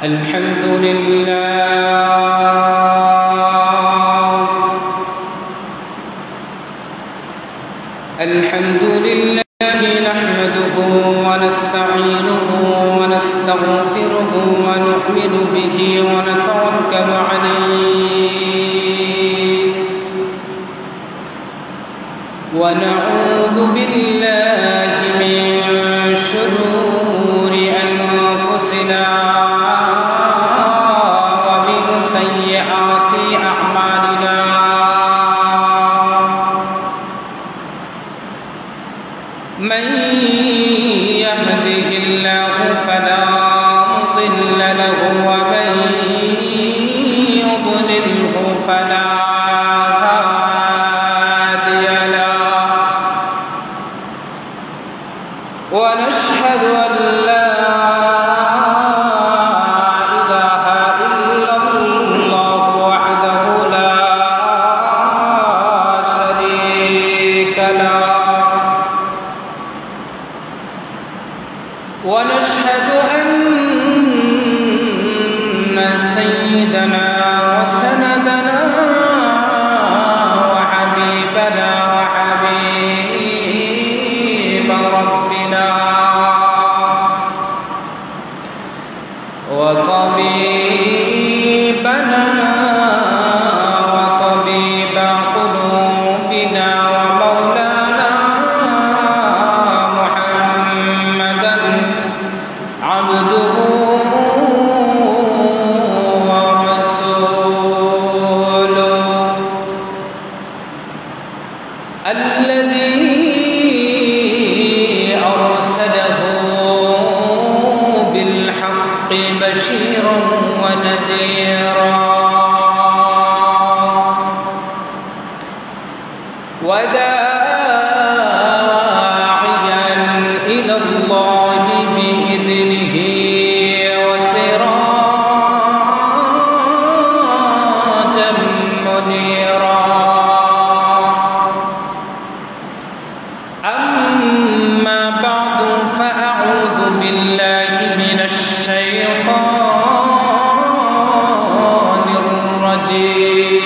الحمد لله نحمده ونستعينه ونستغفره ونؤمن به ونتوكل عليه ونعوذ بالله من شرور أنفسنا ومن سيئات أعمالنا من يهده الله فلا مضل له ومن يضلله فلا هادي له ونشهد أن لا إله إلا الله وحده لا شريك له ونشهد أن سيدنا وسندنا وحبيبنا وحبيب ربنا وطبيبنا وطبيب قلوبنا ومولانا محمدا عبده ورسوله الذي أرسله بالحق بشيرا ونذيرا وداعيا إلى الله بإذنه وسراجا منيرا أما بعد فأعوذ بالله من الشيطان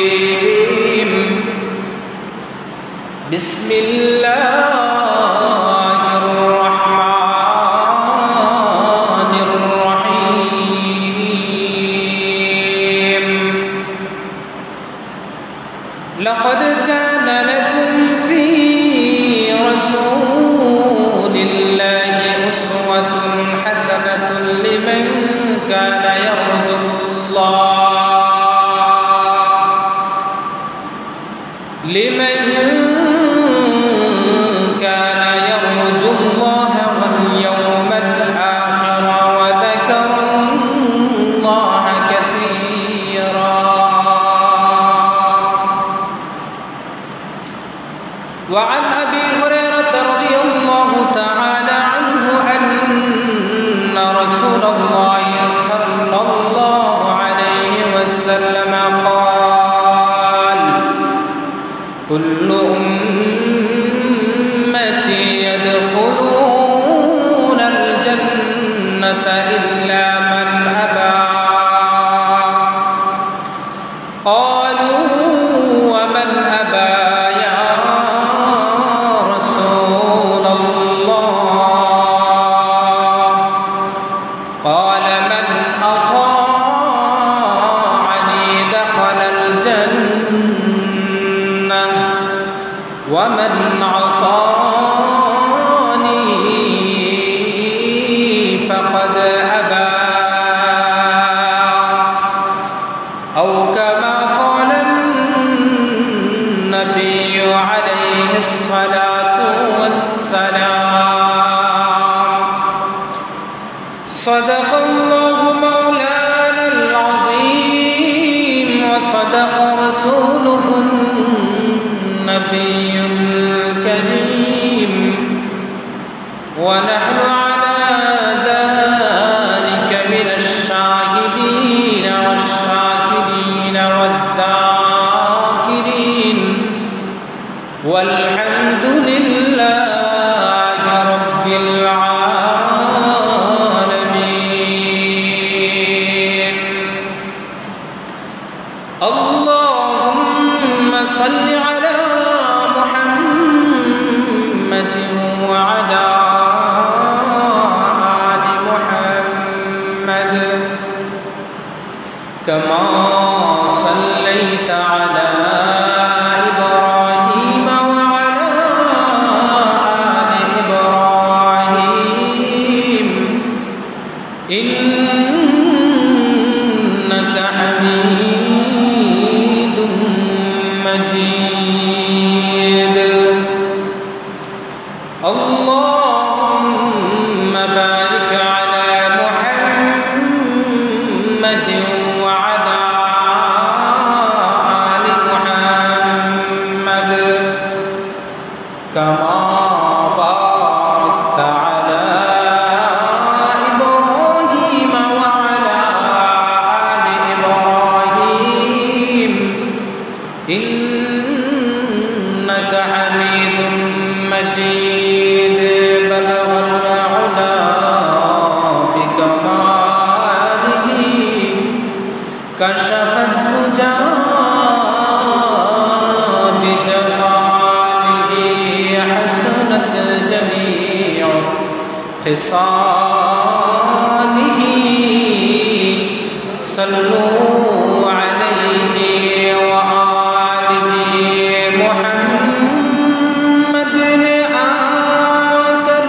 الرجيم بسم الله الرحمن الرحيم لقد كان لكم في رسول الله أسوة حسنة لمن كان يرجو الله واليوم الآخر وذكر الله كثيرا وعن أبي هريرة رضي الله تعالى عنه أن رسول الله صلى الله عليه وسلم قال كل أمتي يدخلون الجنة إلا من أبى قالوا ومن أبى يا رسول الله قال من أطاعني دخل الجنة ومن عصاني فقد أبى أو كما قال النبي عليه الصلاة والسلام صدق الله مولانا العظيم وصدق رسوله النبي الكريم ونحن على ذلك من الشاهدين والشاكرين والذاكرين والحمد لله رب العالمين كما صليت على إبراهيم وعلى آل إبراهيم إنك حميد مجيد اللهم بارك على محمد وعلى آل محمد كما باركت على إبراهيم وعلى آل إبراهيم إنك حميد مجيد بلغ العلا بكماله كشف الدجى بجماله حسنت جميع خصاله صلوا عليه وآله محمد آكر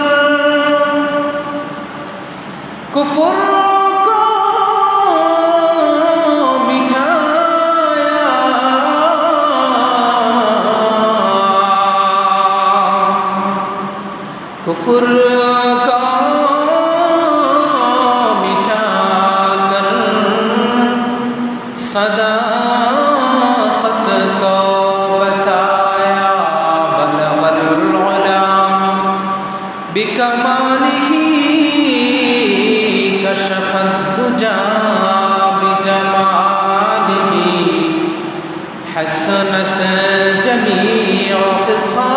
كفر को मिटाया कुफर का मिटाकर सदाकत को बताया बलगल उला बिकमालिही कशफ दुजा बिजमालिही हसनत जमीअ खिसालिही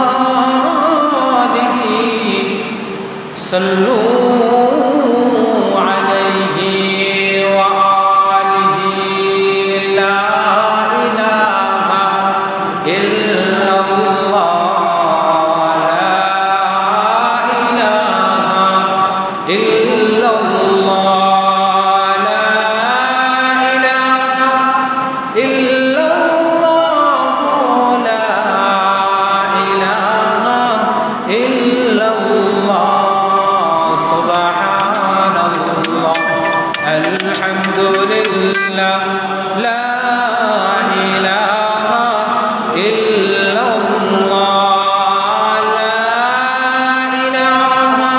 सल्लू अलैहि व आलिहि ला इलाहा इल्लल्लाह ला इलाहा इल्लल्लाह ला इलाहा इल्लल्लाह ला इलाहा इल्लल्लाह सुब्हानल्लाह अल्हम्दुलिल्लाह ला इलाहा इल्लल्लाह ला इलाहा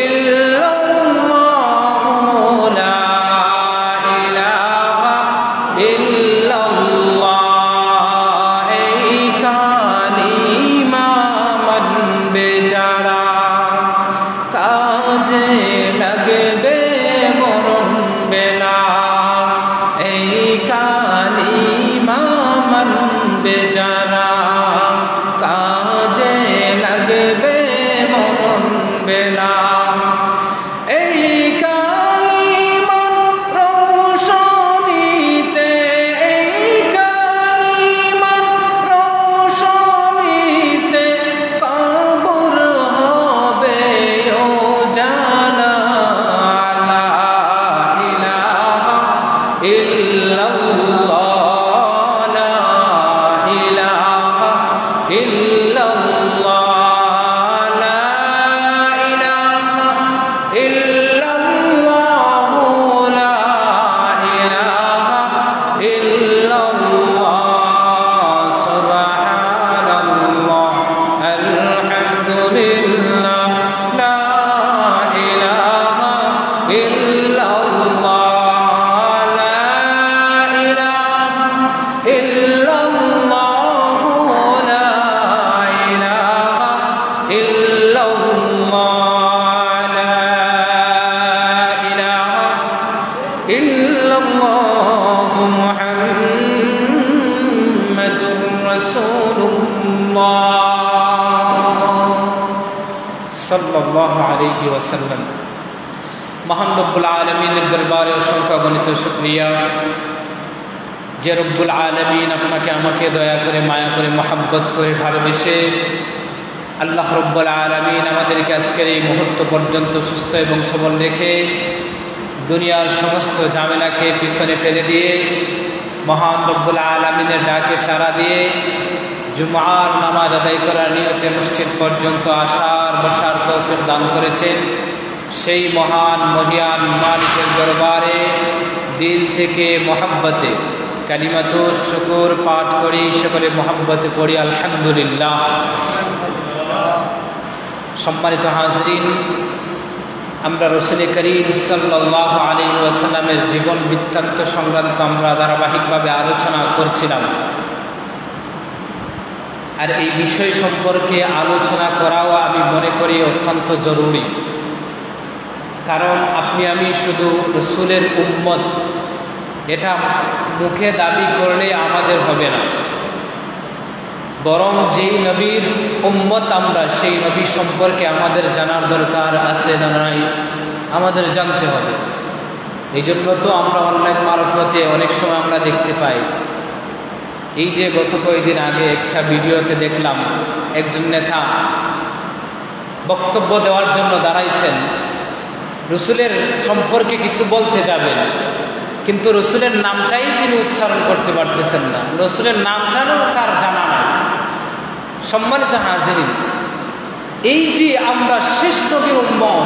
इल्लल्लाह ला इलाहा इल्लल्लाह এই কালিমা মানবে যারা কাজে লাগবে মরণ বেলা এই কালিমা মানবে যারা কাজে লাগবে মরণ বেলা এই কালিমার রৌশনীতে এই কালিমার রৌশনীতে কবর হবে উজালা লা ইলাহা ইল্লাল্লাহ লা ইলাহা ইল্লাল্লাহ লা ইলাহা ইল্লাল্লাহ লা ইলাহা ইল্লাল্লাহ সুবহানাল্লাহ আলহামদুলিল্লাহ লা ইলাহা ইল্লাল্লাহ লা ইলাহা ইল্লাল্লাহ লা ইলাহা ইল্লাল্লাহ লা ইলাহা ইল্লাল্লাহ মুহাম্মাদুর রাসূলুল্লাহ সাল্লাল্লাহু আলাইহি ওয়াসাল্লাম। মহান রব্বুল আলামিনের দরবারে অসংখ্য গণিত শুকরিয়া যে রব্বুল আলামিন আপনাকে আমাকে দয়া করে মায়া করে মহব্বত করে ভালোবেসে আল্লাহ রব্বুল আলামিন আমাদেরকে আজকের এই মুহূর্ত পর্যন্ত সুস্থ এবং সবল রেখে দুনিয়ার সমস্ত ঝামেলাকে পিছনে ফেলে দিয়ে মহান রব্বুল আলামিনের ডাকে সাড়া দিয়ে জুমার নামাজ আদায় করার নিয়তে মসজিদ পর্যন্ত আসার বসার তৌফিক দান করেছেন, সেই মহান মহিয়ান মালিকের দরবারে দিল থেকে মহব্বতে কালিমাতু শুকর পাঠ করি, সকলে মহব্বতে পড়ি আলহামদুলিল্লাহ। সম্মানিত হাজরিন, আমরা রাসূল করিম সাল্লাল্লাহু আলাইহি ওয়াসাল্লামের জীবন বৃত্তান্ত সংক্রান্ত আমরা ধারাবাহিকভাবে আলোচনা করছিলাম। আর এই বিষয় সম্পর্কে আলোচনা করাও আমি মনে করি অত্যন্ত জরুরি, কারণ আপনি আমি শুধু রাসূলের উম্মত এটা মুখে দাবি করলে আমাদের হবে না, বরং যেই নবীর উম্মত আমরা সেই নবী সম্পর্কে আমাদের জানার দরকার আছে না নাই, আমাদের জানতে হবে। এই জন্য তো আমরা অনলাইন মারফতে অনেক সময় আমরা দেখতে পাই, এই যে গত কয়েকদিন আগে একটা ভিডিওতে দেখলাম একজন নেতা বক্তব্য দেওয়ার জন্য দাঁড়াইছেন, রাসূলের সম্পর্কে কিছু বলতে যাবেন, কিন্তু রাসূলের নামটাই তিনি উচ্চারণ করতে পারতেছেন না, রাসূলের নামটাও তার জানা নাই। সম্মানিত হাজিরিন, এই যে আমরা শেষ নবীর উম্মত,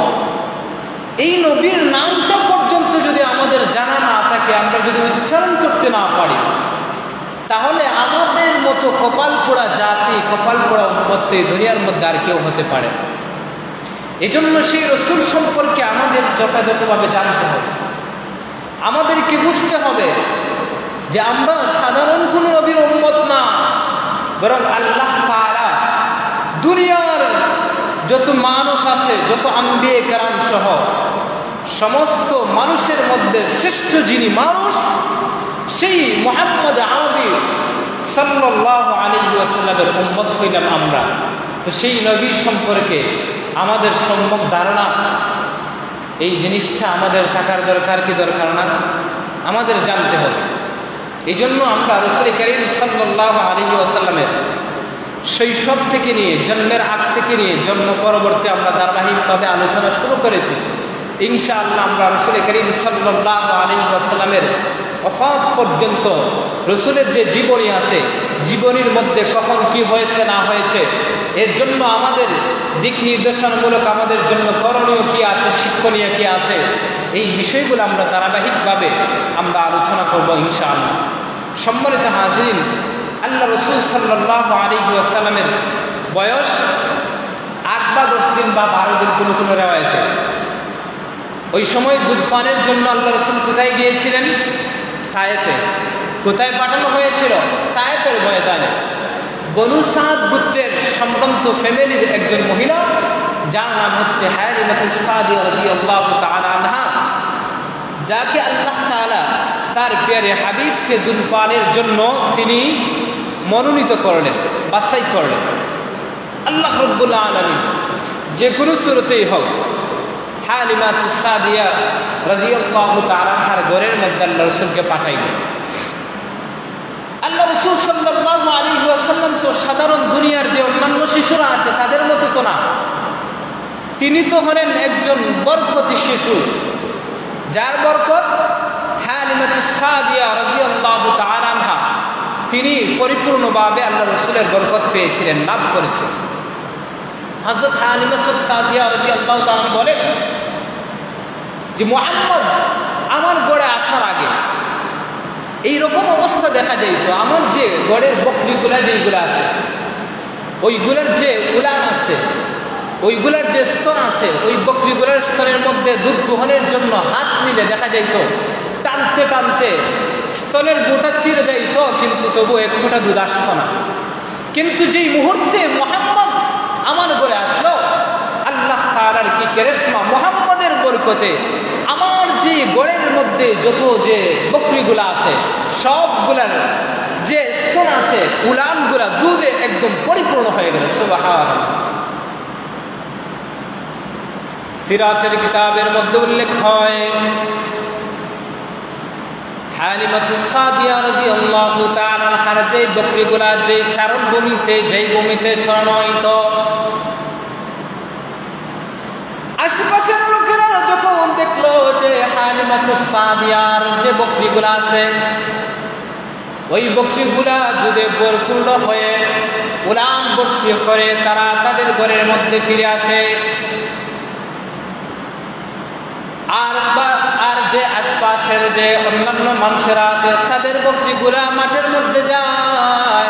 এই নবীর নামটা পর্যন্ত যদি আমাদের জানা না থাকে, আমরা যদি উচ্চারণ করতে না পারি, তাহলে আমাদের মতো কপাল পোড়া জাতি, কপাল পোড়া উম্মত এই দুনিয়ার মধ্যে আর কেউ হতে পারে। এজন্য সেই রাসূল সম্পর্কে আমাদের যথাযথভাবে জানতে হবে, আমাদেরকে বুঝতে হবে যে আমরা সাধারণ কোন নবীর উম্মত না, বরং আল্লাহ তাআলা দুনিয়ার যত মানুষ আছে, যত আম্বিয়ে কেরাম সহ সমস্ত মানুষের মধ্যে শ্রেষ্ঠ যিনি মানুষ, সেই মুহাম্মদ আরবি সাল্লাল্লাহু আলাইহি ওয়াসাল্লামের উম্মত হইলাম আমরা। তো সেই নবী সম্পর্কে আমাদের সম্যক ধারণা, এই জিনিসটা আমাদের থাকার দরকার কি দরকার না, আমাদের জানতে হবে। এই জন্য আমরা রাসূল করিম সাল্লাল্লাহু আলাইহি ওয়াসাল্লামের শৈশব থেকে নিয়ে জন্মের আগ থেকে নিয়ে জন্ম পরবর্তী আমরা ধারাবাহিকভাবে আলোচনা শুরু করেছি। ইনশাআল্লাহ আমরা রাসূল করিম সাল্লাল্লাহু আলাইহি ওয়াসাল্লামের ওফাত পর্যন্ত রাসূলের যে জীবনী আছে, জীবনীর মধ্যে কখন কি হয়েছে না হয়েছে, এর জন্য আমাদের দিক নির্দেশনামূলক আমাদের জন্য করণীয় কি আছে, শিক্ষণীয় কি আছে, এই বিষয়গুলো আমরা ধারাবাহিকভাবে আমরা আলোচনা করব ইনশাআল্লাহ। সম্মানিত হাজিরিন, আল্লাহ রাসূল সাল্লাল্লাহু আলাইহি ওয়াসাল্লামের বয়স 8 বা 10 দিন বা 12 দিন কোনো কোনো রিওয়ায়াতে। ওই সময় দুধ পানের জন্য আল্লাহ রাসূল কোথায় গিয়েছিলেন? তায়েফে। কোথায় পাঠানো হয়েছিল? তায়েফের ময়দানে। বনু সাদ গোত্রের সম্ভ্রান্ত ফ্যামিলির একজন মহিলা, যার নাম হচ্ছে হালিমাতুস সাদিয়া রাদিয়াল্লাহু তাআলা আনহা, যাকে আল্লাহ তাআলা তার প্রিয় হাবিবকে দুধ পানের জন্য তিনি মনোনীত করলেন, বাছাই করলেন। আল্লাহ রাব্বুল আলামিন যে কোনো সূরতেই হোক হালিমাতুস সাদিয়া রাদিয়াল্লাহু তাআলা আনহার ঘরের মধ্যে আল্লাহ রাসূলকে পাঠাইলেন। আল্লাহ রাসূল সাল্লাল্লাহু আলাইহি ওয়াসাল্লাম তো সাধারণ দুনিয়ার যে অন্যান্য শিশুরা আছে তাদের মতো তো না, তিনি তো হলেন একজন বরকতি শিশু, যার বরকত হালিমাতুস সাদিয়া রাদিয়াল্লাহু তাআলা আনহা তিনি পরিপূর্ণভাবে আল্লাহ রাসূলের বরকত পেয়েছিলেন, লাভ করেছেন। হযরত হালিমাতুস সাদিয়া রাদিয়াল্লাহু তাআলা বলেন যে মুহাম্মদ আমার গড়ে আসার আগে এইরকম অবস্থা দেখা যাইত, আমার যে গড়ের বকরিগুলা যেগুলো আছে, ওইগুলার যে উলান আছে, ওইগুলার যে স্তন আছে, ওই বকরিগুলার স্তনের মধ্যে দুধ দোহনের জন্য হাত নিলে দেখা যাইত টানতে টানতে স্তনের গোটা ছিঁড়ে যাইত, কিন্তু তবু এক ফোঁটা দুধ আসত না। কিন্তু যেই মুহূর্তে মুহাম্মদ আমার ঘরে আসলো, আল্লাহ তাআলার কি কেরেশমা, মুহাম্মদের বরকতে আমার যে গড়ের মধ্যে যত যে বকরিগুলা আছে সবগুলার যে স্তন আছে, উলানগুলা দুধে একদম পরিপূর্ণ হয়ে গেল। সুবহানাল্লাহ। সিরাতের কিতাবের মধ্যে উল্লেখ হয় হালিমাতুস সাদিয়া রাদিয়াল্লাহু তাআলা আনহার যে বকরিগুলা যে চারণ ভূমিতে, যেই ভূমিতে ছড়ানো হইতো, আশেপাশের লোকেরা যখন দেখলো যে হালিমাতুস সাদিয়ার যে বকরিগুলা আছে ওই বকরিগুলা দুধে পরিপূর্ণ হয়ে উলান ভর্তি করে তারা তাদের ঘরের মধ্যে ফিরে আসে, আর যে আশপাশের যে অন্যান্য মানুষেরা আছে তাদের বকরিগুলা মাঠের মধ্যে যায়।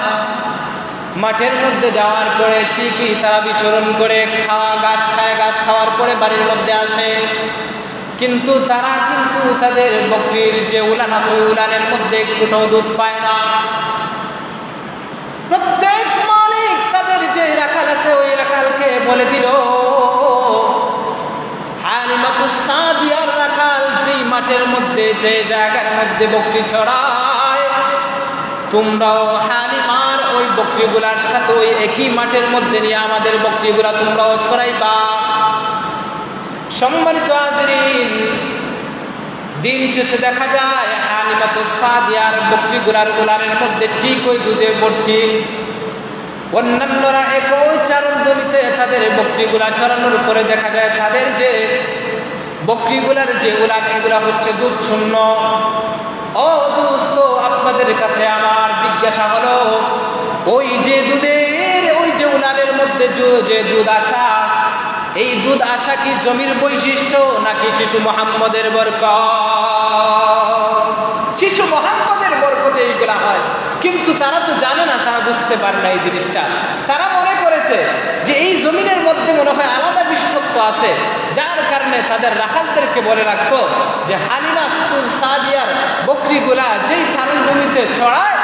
মাঠের মধ্যে যাওয়ার পরে ঠিকই তারা বিচরণ করে ঘাস খায়, ঘাস খাওয়ার পরে বাড়ির মধ্যে আসে, কিন্তু তারা তাদের বকরির যে উলান আছে ওই উলানের মধ্যে একটুটাও দুধ পায় না। প্রত্যেক মালিক তাদের যে রাখাল আছে ওই রাখালকে বলে দিল, হালিমাতুস সাদিয়ার রাখাল যেই মাঠের মধ্যে যে জায়গার মধ্যে বকরি ছড়ায় তোমরাও হালিমার ওই বকরিগুলার সাথে ওই একই মাঠের মধ্যে নিয়ে আমাদের বকরিগুলা তোমরাও ছড়াইবা। সম্মানিত হাজরিন, দিন শেষে দেখা যায় হালিমাতুস সাদিয়ার বকরিগুলার উলানের মধ্যে ঠিক ওই দুধে ভর্তি। অন্যান্যরা একই চারণভূমিতে তাদের বকরিগুলা চড়ানোর পরে দেখা যায় তাদের যে বকরিগুলার যে উলান এগুলা হচ্ছে দুধ শূন্য। ও দোস্ত, আপনাদের কাছে আমার জিজ্ঞাসা হলো, ওই যে দুধের ওই যে উলানের মধ্যে যে দুধ আসা, এই দুধ আসা কি জমির বৈশিষ্ট্য নাকি শিশু মুহাম্মদের বরকত? শিশু মুহাম্মদের বরকতে এইগুলা হয়, কিন্তু তারা তো জানে না, তারা বুঝতে পারে না এই জিনিসটা। তারা মনে করেছে যে এই জমিনের মধ্যে মনে হয় আলাদা বিশেষত্ব আছে, যার কারণে তাদের রাখালদেরকে বলে রাখতো যে হালিমাতুস সাদিয়ার বকরিগুলা যেই চারণভূমিতে ছড়ায়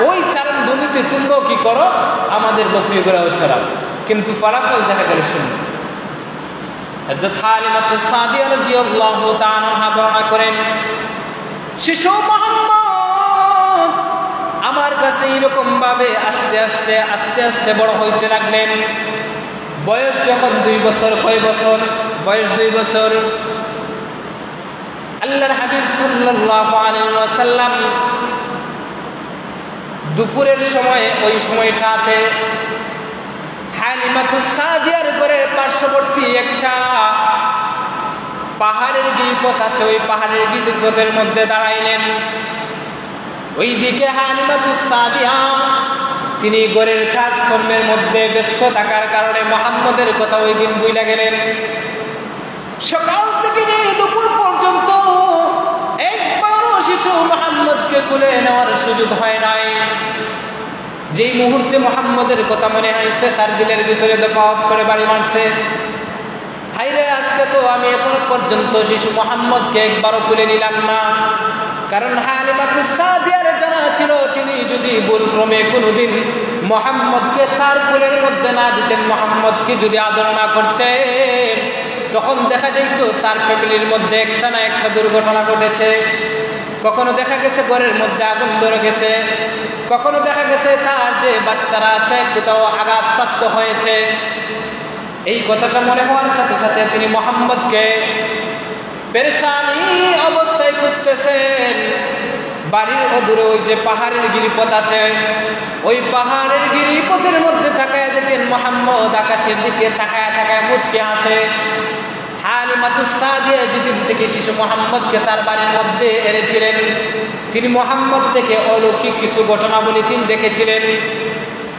ওই চারণভূমিতে তোমরাও কি করো, আমাদের বকরিগুলাও ছড়াও। কিন্তু ফলাফল দেখা গেল শূন্য। হযরত হালিমাতুস সাদিয়া রাদিয়াল্লাহু তাআলা আনহা বর্ণনা করেন, শিশু মুহাম্মদ আমার কাছে এরকম ভাবে আস্তে আস্তে আস্তে আস্তে বড় হইতে লাগলেন। বয়স যখন 2 বছর, কয় বছর? বয়স 2 বছর। আল্লাহর হাবিব সাল্লাল্লাহু আলাইহি ওয়াসাল্লাম দুপুরের সময়, ওই সময়টাতে হালিমাতুস সাদিয়ার ঘরের পার্শ্ববর্তী একটা পাহাড়ের গিরিপথ আছে, ওই পাহাড়ের গিরিপথের মধ্যে দাঁড়াইলেন। ওই দিকে হালিমাতুস সাদিয়া তিনি ঘরের কাজকর্মের মধ্যে ব্যস্ত থাকার কারণে মুহাম্মদের কথা ওই দিন ভুলে গেলেন। সকাল থেকে নিয়ে দুপুর পর্যন্ত একবারও শিশু মুহাম্মদকে কোলে নেওয়ার সুযোগ হয় নাই। যেই মুহূর্তে মুহাম্মদের কথা মনে হয়েছে তার দিলের ভিতরে দফাত করে বাড়ি মারছে, হাইরে আজকে তো আমি এখনো পর্যন্ত শিশু মুহাম্মদকে একবারও কোলে নিলাম না। কারণ হালিমাতুস সাদিয়ার জানা ছিল তিনি যদি ভুলক্রমে কোনোদিন মুহাম্মদকে তার কোলের মধ্যে না দিতেন, মুহাম্মদকে যদি আদর না করতেন, তখন দেখা যেত তার ফ্যামিলির মধ্যে একটা না একটা দুর্ঘটনা ঘটেছে। কখনো দেখা গেছে ঘরের মধ্যে আগুন ধরে গেছে, কখনো দেখা গেছে তার যে বাচ্চারা আছে কোথাও আঘাতপ্রাপ্ত হয়েছে। এই কথাটা মনে হওয়ার সাথে সাথে তিনি মুহাম্মদকে পেরেশানি অবস্থায় খুঁজতেছেন। বাড়ির অদূরে ওই যে পাহাড়ের গিরিপথ আছে, ওই পাহাড়ের গিরিপথের মধ্যে তাকায় দেখেন মুহাম্মদ আকাশের দিকে তাকায় তাকায় মুচকে আসে। হালিমাতুস সাদিয়া যেদিন থেকে শিশু মুহাম্মদকে তার বাড়ির মধ্যে এনেছিলেন, তিনি মুহাম্মদ থেকে অলৌকিক কিছু ঘটনাবলী তিনি দেখেছিলেন।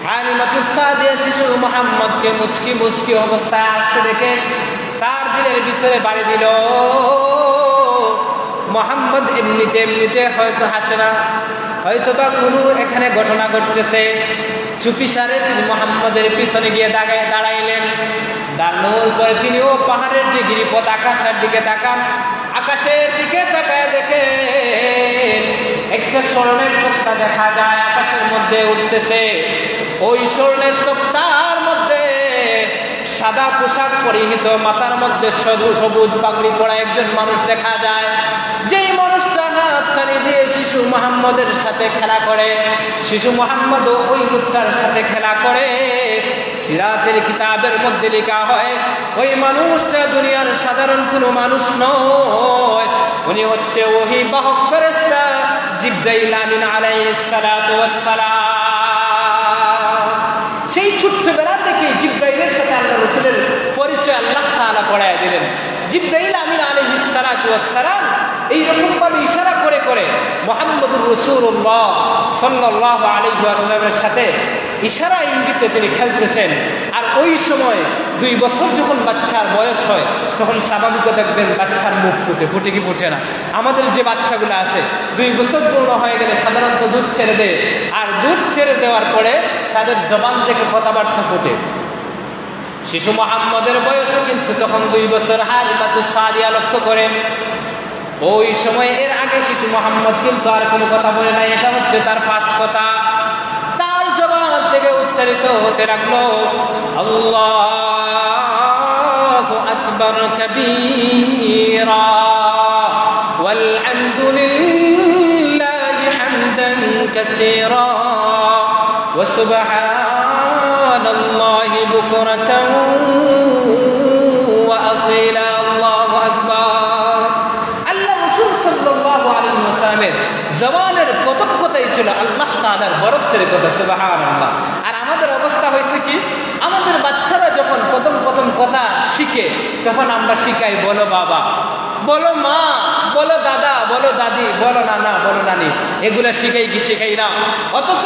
হালিমাতুস সাদিয়া শিশু মুহাম্মদকে মুচকি মুচকি অবস্থায় আসতে দেখে তার দিলের ভিতরে বাড়ি দিল। মুহাম্মদ এমনিতে হয়তো হাসে না, হয়তো বা কোনো এখানে ঘটনা ঘটতেছে। চুপিসারে তিনি মুহাম্মদের পিছনে গিয়ে দাঁড়াইলেন। দাঁড়ানোর পরে তিনিও পাহাড়ের যে গিরিপথ আকাশের দিকে তাকান, আকাশের দিকে তাকায় দেখেন একটা স্বর্ণের তক্তা দেখা যায় আকাশের মধ্যে উঠতেছে। ওই স্বর্ণের তক্তার মধ্যে সাদা পোশাক পরিহিত, মাথার মধ্যে সবুজ পাগড়ি পরা একজন মানুষ দেখা যায়। যেই মানুষটা হাত ছাড়ি দিয়ে শিশু মুহাম্মদের সাথে খেলা করে, শিশু মুহাম্মদও ওই লোকটার সাথে খেলা করে। সিরাতের কিতাবের মধ্যে লেখা হয় ওই মানুষটা দুনিয়ার সাধারণ কোনো মানুষ নয়, উনি হচ্ছে ওহী বাহক ফেরেশতা জিবরাইল আমিন আলাইহিস সালাতু ওয়াস সালাম। সেই ছোট্টবেলা থেকে জিব্রাইলের সাথে আল্লাহ রসুলের পরিচয় আল্লাহ তাআলা করায় দিলেন। জিব্রাইল আমিন আলাইহিস সালাতু ওয়াস সালাম এইরকমভাবে ইশারা করে করে মুহাম্মদুর রাসূলুল্লাহ সাল্লাল্লাহু আলাইহি ওয়াসাল্লামের সাথে ইশারা ইঙ্গিতে তিনি খেলতেছেন। আর ওই সময় 2 বছর যখন বাচ্চার বয়স হয় তখন স্বাভাবিক দেখবেন বাচ্চার মুখ ফুটে কি ফুটে না। আমাদের যে বাচ্চাগুলো আছে 2 বছর পূর্ণ হয়ে গেলে সাধারণত দুধ ছেড়ে দেয়, আর দুধ ছেড়ে দেওয়ার পরে তাদের জবান থেকে কথাবার্তা ফুটে। শিশু মুহাম্মদের বয়সও কিন্তু তখন 2 বছর। হালিমাতুস সাদিয়া লক্ষ্য করেন, ওই সময় এর আগে শিশু মুহাম্মদ কিন্তু আর কোনো কথা বলে নাই, এটা হচ্ছে তার ফার্স্ট কথা। তার জবান থেকে উচ্চারিত হতে লাগলো আল্লাহু আকবার কাবীরা ওয়ালহামদুলিল্লাহি হামদান কাসীরা ওয়া সুবহানাল্লাহি বুকরাতান ওয়া আসীলা। আল্লাহু আকবার। আল্লাহ রাসূল সাল্লাল্লাহু আলাইহি ওয়াসাল্লামের জবানের প্রথম কথাই ছিল আল্লাহ তাআলার বরত্বের কথা, সুবহানাল্লাহ। আর আমাদের অবস্থা হয়েছে কি, আমাদের বাচ্চারা যখন প্রথম কথা শিখে তখন আমরা শিখাই বলো বাবা, বলো মা, বলো দাদা, বলো দাদি, বলো নানা, বলো নানি, এগুলা শিখাই কি শিখাই না। অথচ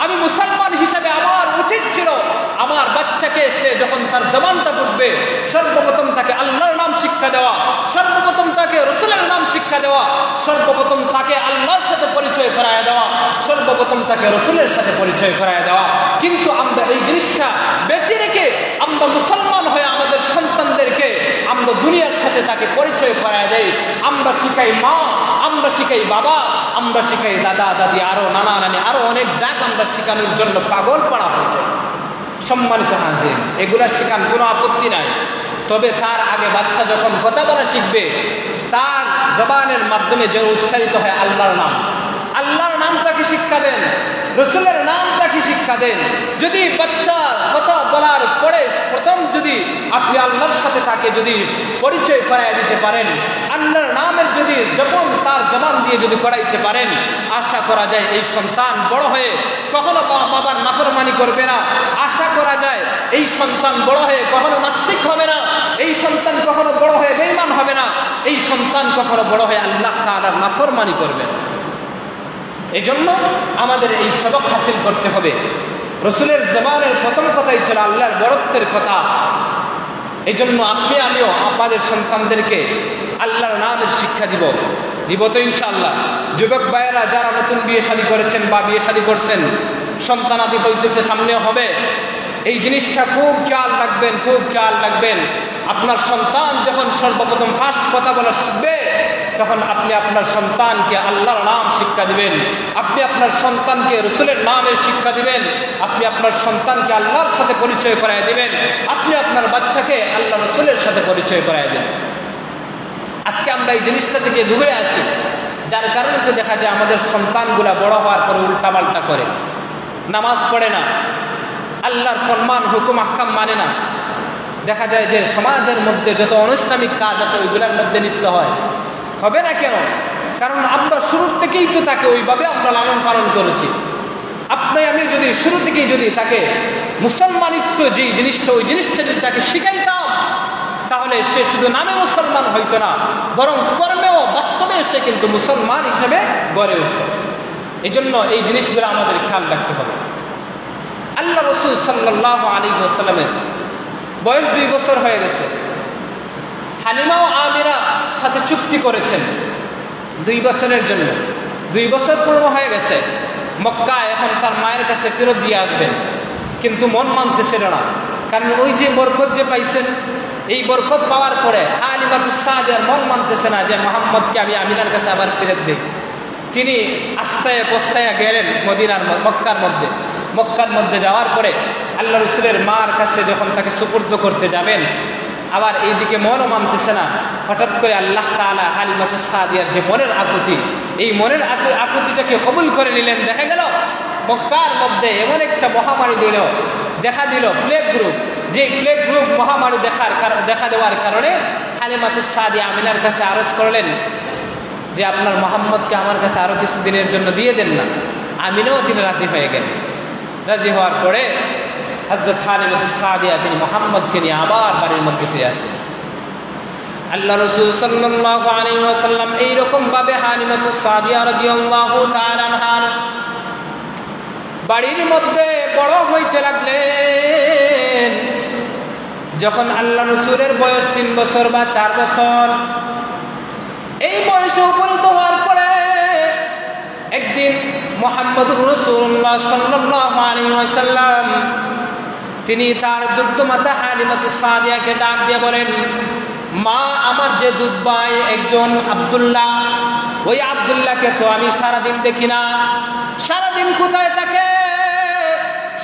আমি মুসলমান হিসাবে আমার উচিত ছিল আমার বাচ্চাকে সে যখন তার জবানটা ফুটবে সর্বপ্রথম তাকে আল্লাহর নাম শিক্ষা দেওয়া, সর্বপ্রথম তাকে রাসূলের নাম শিক্ষা দেওয়া, সর্বপ্রথম তাকে আল্লাহর সাথে পরিচয় করায় দেওয়া, সর্বপ্রথম তাকে রাসূলের সাথে পরিচয় করায় দেওয়া। কিন্তু আমরা এই জিনিসটা ব্যতি রেখে আমরা মুসলমান হয়ে আমাদের সন্তানদেরকে আমরা দুনিয়ার সাথে তাকে পরিচয় করায় দেই। আমরা শিখাই মা, আমরা শিখাই বাবা, আমরা শিখাই দাদা দাদি, আরো নানা নানি, আরো অনেক ডাক আমরা শিখানোর জন্য পাগল পাড়া হয়ে যায়। সম্মানিত হাজির, এগুলা শেখান কোনো আপত্তি নাই, তবে তার আগে বাচ্চা যখন কথা বলা শিখবে তার জবানের মাধ্যমে যে উচ্চারিত হয় আল্লাহর নাম, আল্লাহর নাম তাকে শিক্ষা দেন, রাসূলের নাম তাকে শিক্ষা দেন। যদি বাচ্চা কথা বলার পরে প্রথম যদি আপনি আল্লাহর সাথে তাকে যদি পরিচয় করায় দিতে পারেন, আল্লাহর নামের যদি যখন তার জবান দিয়ে যদি করাইতে পারেন, আশা করা যায় এই সন্তান বড় হয়ে কখনো বাবার নাফরমানি করবে না। আশা করা যায় এই সন্তান বড় হয়ে কখনো নাস্তিক হবে না, এই সন্তান কখনো বড় হয়ে বেঈমান হবে না, এই সন্তান কখনো বড় হয়ে আল্লাহ তাআলার নাফরমানি করবে না। এই জন্য আমাদের এই সবক হাসিল করতে হবে। রাসূলের জবানের প্রথম কথাই ছিল আল্লাহর বরত্বের কথা। এই জন্য আপনি আমিও আমাদের সন্তানদেরকে আল্লাহর নামের শিক্ষা দিব তো ইনশাআল্লাহ। যুবক ভাইয়েরা যারা নতুন বিয়ে শাদী করেছেন বা বিয়ে শাদী করছেন, সন্তানাদি হইতেছে, সামনে হবে, এই জিনিসটা খুব খেয়াল রাখবেন। আপনার সন্তান যখন সর্বপ্রথম ফার্স্ট কথা বলা শিখবে তখন আপনি আপনার সন্তানকে আল্লাহর নাম শিক্ষা দিবেন, আপনি আপনার সন্তানকে রাসূলের নামের শিক্ষা দিবেন, আপনি আপনার সন্তানকে আল্লাহর সাথে পরিচয় করায় দিবেন, আপনি আপনার বাচ্চাকে আল্লাহ রাসূলের সাথে পরিচয় করায় দেন। আজকে আমরা এই জিনিসটা থেকে দূরে আছি, যার কারণে তো দেখা যায় আমাদের সন্তানগুলা বড় হওয়ার পরে উল্টাপাল্টা করে, নামাজ পড়ে না, আল্লাহর ফরমান হুকুম আহকাম মানে না। দেখা যায় যে সমাজের মধ্যে যত অনিসলামিক কাজ আছে ওইগুলোর মধ্যে লিপ্ত হবে না কেন? কারণ আমরা শুরু থেকেই তো তাকে ওইভাবে আমরা লালন পালন করেছি। আপনি আমি যদি শুরু থেকেই যদি তাকে মুসলমানিত্ব যে জিনিসটা ওই জিনিসটা যদি তাকে শিখাইতাম, তাহলে সে শুধু নামে মুসলমান হইতো না, বরং কর্মেও বাস্তবে সে কিন্তু মুসলমান হিসেবে গড়ে উঠত। এই জন্য এই জিনিসগুলো আমাদের খেয়াল রাখতে হবে। আল্লাহ রাসূল সাল্লাল্লাহু আলাইহি ওয়াসাল্লামের বয়স 2 বছর হয়ে গেছে। হালিমা ও আমিরা সাথে চুক্তি করেছেন 2 বছরের জন্য। 2 বছর পূর্ণ হয়ে গেছে, মক্কা এখন তার মায়ের কাছে ফেরত দিয়ে আসবেন, কিন্তু মন মানতেছিল না। কারণ ওই যে বরকত যে পাইছেন, এই বরকত পাওয়ার পরে হালিমাতুস সাদিয়ার মন মানতেছে না যে মুহাম্মদকে আমি আমিনার কাছে আবার ফেরত দিই। তিনি আস্তায় পস্তায় গেলেন মক্কার মধ্যে যাওয়ার পরে আল্লাহ রাসূলের মার কাছে যখন তাকে সুপুর্দ করতে যাবেন, আবার এইদিকে মনও মানতেছে না। হঠাৎ করে আল্লাহ তাআলা হালিমাতুস সাদিয়ার যে মনের আকুতি, এই মনের আকুতিটাকে কবুল করে নিলেন। দেখা গেল মক্কার মধ্যে এমন একটা মহামারী দেখা দিল, প্লেগ গ্রুপ। যে প্লেগ গ্রুপ মহামারী দেখা দেওয়ার কারণে হালিমাতুস সাদিয়া আমিনার কাছে আরজ করলেন যে আপনার মুহাম্মদকে আমার কাছে আরো কিছু দিনের জন্য দিয়ে দেন না। আমিনাও তিনি রাজি হয়ে গেলেন। রাজি হওয়ার পরে হযরত হালিমাতুস সাদিয়া তিনি মুহাম্মদকে নিয়ে আবার বাড়ির মধ্যে ফিরে আসলেন। আল্লাহ রাসূল সাল্লাল্লাহু আলাইহি ওয়াসাল্লাম এইরকম ভাবে হালিমাতুস সাদিয়া রাদিয়াল্লাহু তাআলা আনহার বাড়ির মধ্যে বড় হইতে লাগলেন। যখন আল্লাহ রাসূলের বয়স 3 বছর বা 4 বছর, এই বয়সে উপনীত হওয়ার পরে একদিন মুহাম্মদুর রাসূলুল্লাহ সাল্লাল্লাহু আলাইহি ওয়াসাল্লাম তিনি তার দুগ্ধমাতা হালিমাতুস সাদিয়াকে ডাক দিয়ে বলেন, মা, আমার যে দুধ ভাই একজন আব্দুল্লাহ, ওই আব্দুল্লাহকে তো আমি সারাদিন দেখি না, সারাদিন কোথায় থাকে?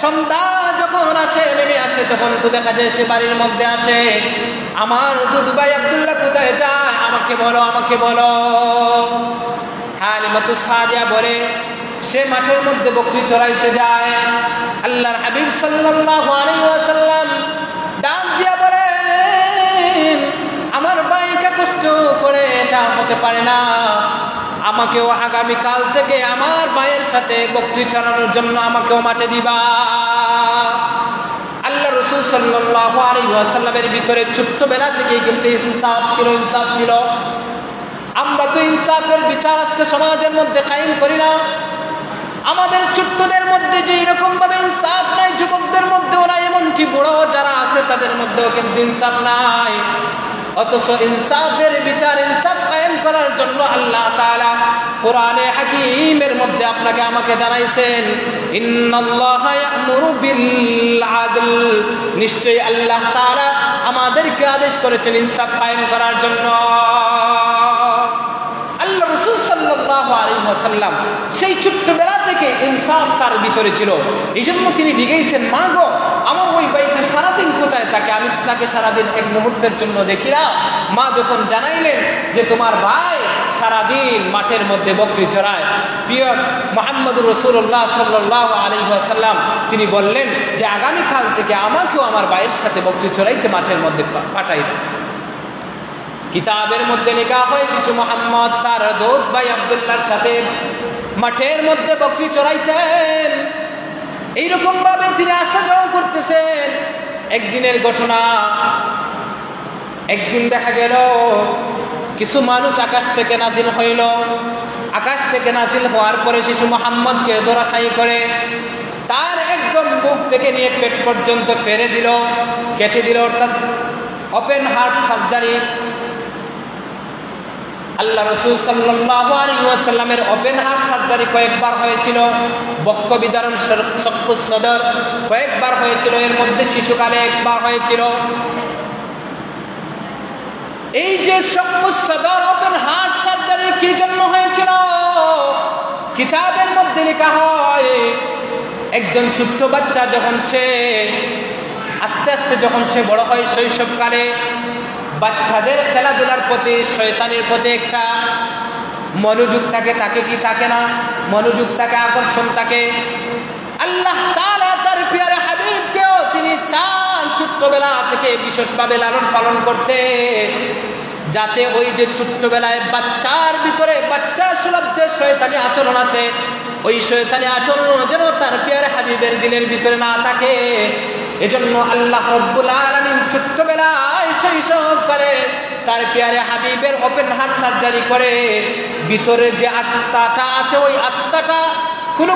সন্ধ্যা যখন আসে, নেমে আসে, তখন তো দেখা যায় সে বাড়ির মধ্যে আসে। আমার দুধ ভাই আব্দুল্লাহ কোথায় যায়? আমাকে বলো, আমাকে বলো। হালিমাতুস সাদিয়া বলে, সে মাঠের মধ্যে বকরি চড়াইতে যায়। আল্লাহর হাবিব সাল্লাল্লাহু আলাইহি ওয়াসাল্লাম ডাক দিয়া বলেন, আমার ভাইকে কষ্ট করে এটা হতে পারে না, আমাকেও আগামীকাল থেকে আমার ভাইয়ের সাথে বকরি চড়ানোর জন্য আমাকেও মাঠে দিবা। আল্লাহ রাসূল সাল্লাল্লাহু আলাইহি ওয়াসাল্লামের ভিতরে ছোট্টবেলা থেকেই কিন্তু ইনসাফ ছিল, ইনসাফ ছিল। আমরা তো ইনসাফের বিচার আজকে সমাজের মধ্যে কায়েম করি না। আমাদের ছোট্টদের মধ্যে যে এরকম ভাবে ইনসাফ নাই, যুবকদের মধ্যেও নাই, এমনকি বুড়ো যারা আছে তাদের মধ্যেও কিন্তু ইনসাফ নাই। অথচ ইনসাফের বিচার, ইনসাফ কায়েম করার জন্য আল্লাহ তাআলা কোরআনে হাকীমের মধ্যে আপনাকে আমাকে জানাইছেন, ইন্নাল্লাহা ইয়া'মুরু বিল আদল, নিশ্চয়ই আল্লাহ তাআলা আমাদেরকে আদেশ করেছেন ইনসাফ কায়েম করার জন্য। আল্লাহ রাসূল সাল্লাল্লাহু আলাইহি ওয়াসাল্লাম সেই ছোট্টবেলা থেকে ইনসাফ তার ভিতরে ছিল। এই জন্য তিনি জিজ্ঞেসেন, মা গো, আমার ওই ভাইটা সারাদিন কোথায় থাকে? আমি তো তাকে সারাদিন এক মুহূর্তের জন্য দেখি না। মা যখন জানাইলেন যে তোমার ভাই সারাদিন মাঠের মধ্যে বকরি চড়ায়, প্রিয় মুহাম্মদুর রাসূলুল্লাহ সাল্লাল্লাহু আলাইহি ওয়াসাল্লাম তিনি বললেন যে আগামীকাল থেকে আমাকেও আমার ভাইয়ের সাথে বকরি চড়াইতে মাঠের মধ্যে পাঠাইবেন। কিতাবের মধ্যে লেখা হয় শিশু মুহাম্মদ তার দুধ ভাই আব্দুল্লাহর সাথে মাঠের মধ্যে বকরি চড়াইতেন। এইরকম ভাবে তিনি আসা যাওয়া করতেছেন। একদিনের ঘটনা, একদিন দেখা গেল কিছু মানুষ আকাশ থেকে নাজিল হইল। আকাশ থেকে নাজিল হওয়ার পরে শিশু মুহাম্মদকে ধরাশায়ী করে তার একদম বুক থেকে নিয়ে পেট পর্যন্ত ফেরে দিল, কেটে দিল, অর্থাৎ ওপেন হার্ট সার্জারি। আল্লাহ রাসূল সাল্লাল্লাহু আলাইহি ওয়াসাল্লামের ওপেন হার্ট সার্জারি কয়েকবার হয়েছিল, বক্ষ বিদারণ চক্ষু সদর কয়েকবার হয়েছিল, এর মধ্যে শিশুকালে একবার হয়েছিল। এই যে চক্ষু সদর ওপেন হার্ট সার্জারি কি জন্য হয়েছিল? কিতাবের মধ্যে লেখা হয় একজন ছোট্ট বাচ্চা যখন সে আস্তে আস্তে যখন সে বড় হয়, শৈশবকালে বাচ্চাদের খেলাধুলার প্রতি, শয়তানের প্রতি একটা মনোযোগ থাকে, তাকে কি থাকে না? মনোযোগ থাকে, আকর্ষণ থাকে। আল্লাহ তাআলা তার প্রিয় হাবিবকেও তিনি চান ছোট্টবেলা থেকে বিশেষভাবে লালন পালন করতে, যাতে ওই যে ছোট্টবেলায় বাচ্চার ভিতরে বাচ্চা সুলভ যে শয়তানি আচরণ আছে, ওই শয়তানি আচরণ যেন তার প্রিয় হাবিবের দিলের ভিতরে না থাকে। এজন্য আল্লাহ রাব্বুল আলামিন ছোট্টবেলায় শৈশব করে তার প্রিয় হাবিবের ওপেন হার্ট সার্জারি করে ভিতরে যে আত্মাটা আছে, ওই আত্মাটা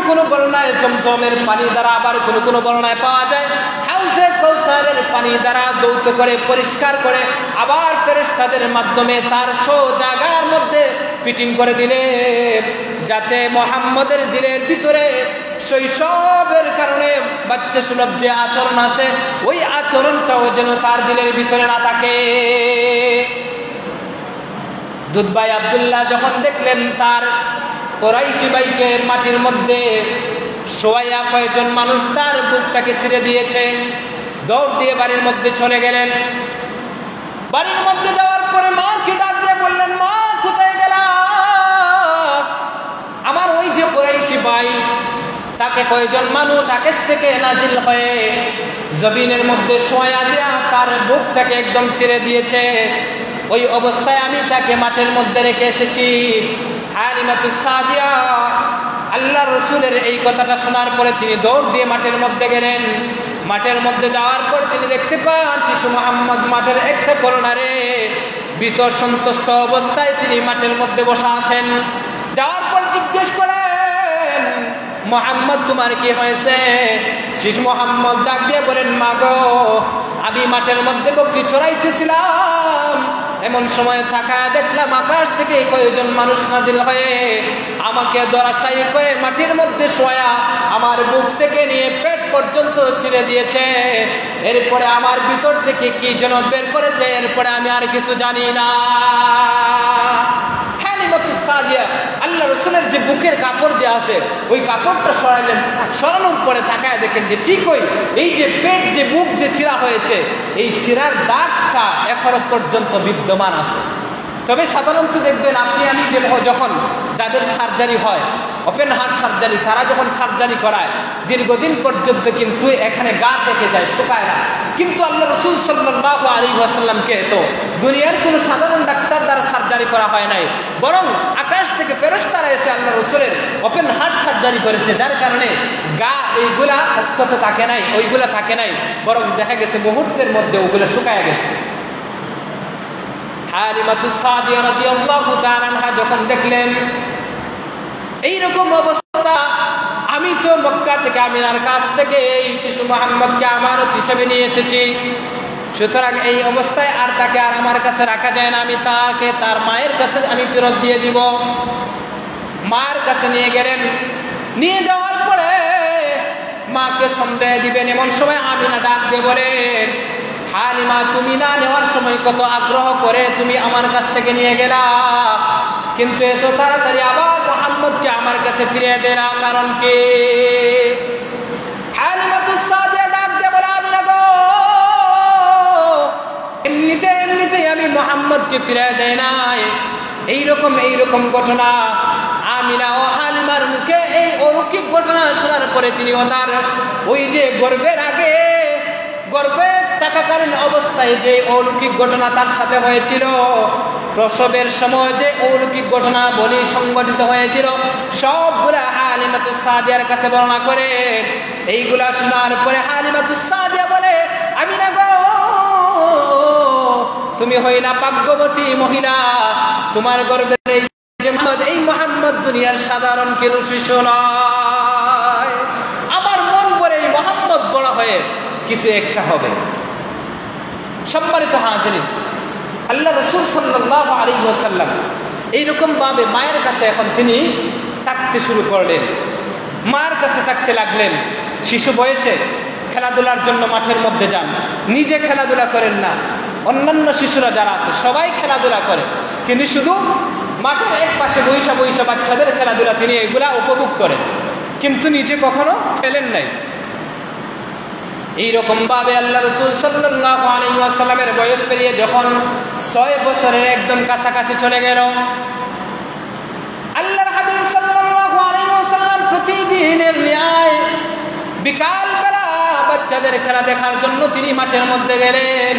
কোনো বর্ণনায় জমজমের পানি দ্বারা, আবার কোনো বর্ণনায় পাওয়া যায় হাউজে কাউসারের পানি দ্বারা দৌত করে পরিষ্কার করে আবার ফেরেশতাদের মাধ্যমে তার জায়গার মধ্যে ফিটিং করে দিলেন, যাতে মুহাম্মদের দিলের ভিতরে শৈশবের কারণে বাচ্চা সুলভ যে আচরণ আছে, ওই আচরণটাও যেন তার দিলের ভিতরে না থাকে। দুধ ভাই আব্দুল্লাহ যখন দেখলেন তার কুরাইশি ভাইকে মাটির মধ্যে শোয়াইয়া কয়েকজন মানুষ তার বুকটাকে ছিঁড়ে দিয়েছে, দৌড় দিয়ে বাড়ির মধ্যে চলে গেলেন। বাড়ির মধ্যে যাওয়ার পরে মাকে ডাক দিয়ে বললেন, মা কোথায় গেলা? আমার ওই যে কুরাইশি ভাই, তাকে কয়েকজন মানুষ আকাশ থেকে নাজিল হয়ে জমিনের মধ্যে শোয়া দেয়া তার বুকটাকে একদম ছিঁড়ে দিয়েছে। ওই অবস্থায় আমি তাকে মাঠের মধ্যে রেখে এসেছি। হালিমাতুস সাদিয়া আল্লাহ রসুলের এই কথাটা শোনার পরে তিনি দৌড় দিয়ে মাঠের মধ্যে গেলেন। মাঠের মধ্যে যাওয়ার পরে তিনি দেখতে পান শিশু মোহাম্মদ মাঠের একটা করোনারে ভীত সন্তুষ্ট অবস্থায় তিনি মাঠের মধ্যে বসা আছেন। যাওয়ার পর জিজ্ঞেস করেন, মোহাম্মদ তোমার কি হয়েছে? শিশু মোহাম্মদ ডাক দিয়ে বলেন, মা গো, আমি মাঠের মধ্যে বকরি চড়াইতেছিলাম, এমন সময় তাকায় দেখলাম আকাশ থেকে কয়েকজন মানুষ নাজিল হয়ে আমাকে ধরাশায়ী করে মাটির মধ্যে শোয়া আমার বুক থেকে নিয়ে পেট পর্যন্ত ছিঁড়ে দিয়েছে। এরপরে আমার ভিতর থেকে কি যেন বের করেছে, এরপরে আমি আর কিছু জানি না। আল্লাহ রসুলের যে বুকের কাপড় যে আছে ওই কাপড়টা সরাইলেন, সরানোর পরে তাকায় দেখেন যে ঠিক ওই এই যে পেট যে বুক যে ছিঁড়া হয়েছে এই ছিঁড়ার দাগটা এখনো পর্যন্ত বিদ্যমান আছে। তবে সাধারণত দেখবেন আপনি আমি যে যখন যাদের সার্জারি হয়, ওপেন হার্ট সার্জারি, তারা যখন সার্জারি করায় দীর্ঘদিন পর্যন্ত কিন্তু এখানে গা থেকে যায়, শুকায় না। কিন্তু আল্লাহ রসুল সাল্লাল্লাহু আলাইহি ওয়াসাল্লামকে তো দুনিয়ার কোনো সাধারণ ডাক্তার দ্বারা সার্জারি করা হয় নাই, বরং আকাশ থেকে ফেরেশতারা এসে আল্লাহ রসুলের ওপেন হার্ট সার্জারি করেছে, যার কারণে গা এইগুলা অক্ষত থাকে নাই, ওইগুলা থাকে নাই, বরং দেখা গেছে মুহূর্তের মধ্যে ওগুলো শুকায় গেছে। হালিমাতুস সাদিয়া রাদিয়াল্লাহু তাআলা আনহা যখন দেখলেন এইরকম অবস্থা, আমি তো মক্কা থেকে আমিনার কাছ থেকে এই শিশু মোহাম্মদকে আমানত হিসেবে নিয়ে এসেছি, সুতরাং এই অবস্থায় আর তাকে আর আমার কাছে রাখা যায় না, আমি তাকে তার মায়ের কাছে আমি ফেরত দিয়ে দিব। মার কাছে নিয়ে গেলেন, নিয়ে যাওয়ার পরে মাকে সন্দেহ দিবেন, এমন সময় আমিনা ডাক দিয়ে বলেন, হালিমা তুমি না নেওয়ার সময় কত আগ্রহ করে তুমি আমার কাছ থেকে নিয়ে গেলা, কিন্তু এত তাড়াতাড়ি আবার মোহাম্মদকে আমার কাছে ফিরিয়ে দেনা কারণ কি? হালিমাতুস সাদিয়া ডাক দিয়ে বলে, আমিনা গো, এমনিতেই আমি মোহাম্মদকে ফিরিয়ে দেই নাই, এইরকম ঘটনা। আমিনা ও হালিমার মুখে এই অলৌকিক ঘটনা শোনার পরে তিনি তার ওই যে গর্ভের আগে গর্ভে থাকাকালীন অবস্থায় যে অলৌকিক ঘটনা তার সাথে হয়েছিল, প্রসবের সময় যে অলৌকিক ঘটনা বলি সংঘটিত হয়েছিল, সবগুলা হালিমাতুস সাদিয়ার কাছে বর্ণনা করে। এইগুলা শোনার পরে হালিমাতুস সাদিয়া বলে, আমিনা গো, তুমি হইলা ভাগ্যবতী মহিলা, তোমার গর্ভের এই মোহাম্মদ দুনিয়ার সাধারণ কেউ শিশু নয়। আমার মন করে এই মোহাম্মদ বড় হয়ে কিছু একটা হবে। সম্মানিত হাজিরিন, আল্লাহ রাসূল সাল্লাল্লাহু আলাইহি ওয়াসাল্লাম এইরকম ভাবে মায়ের কাছে এখন তিনি থাকতে শুরু করলেন, মায়ের কাছে থাকতে লাগলেন। শিশু বয়সে খেলাধুলার জন্য মাঠের মধ্যে যান, নিজে খেলাধুলা করেন না, অন্যান্য শিশুরা যারা আছে সবাই খেলাধুলা করে, তিনি শুধু মাঠের এক পাশে বৈশা বাচ্চাদের খেলাধুলা তিনি এগুলা উপভোগ করেন, কিন্তু নিজে কখনো খেলেন নাই। এইরকম ভাবে আল্লাহ রাসূল সাল্লাল্লাহু আলাইহি ওয়াসাল্লামের বয়স পেরিয়ে যখন 6 বছরের একদম কাছাকাছি চলে গেল, আল্লাহর হাবিব সাল্লাল্লাহু আলাইহি ওয়াসাল্লাম প্রতিদিনের ন্যায় বিকাল বেলা বাচ্চাদের খেলা দেখার জন্য তিনি মাঠের মধ্যে গেলেন।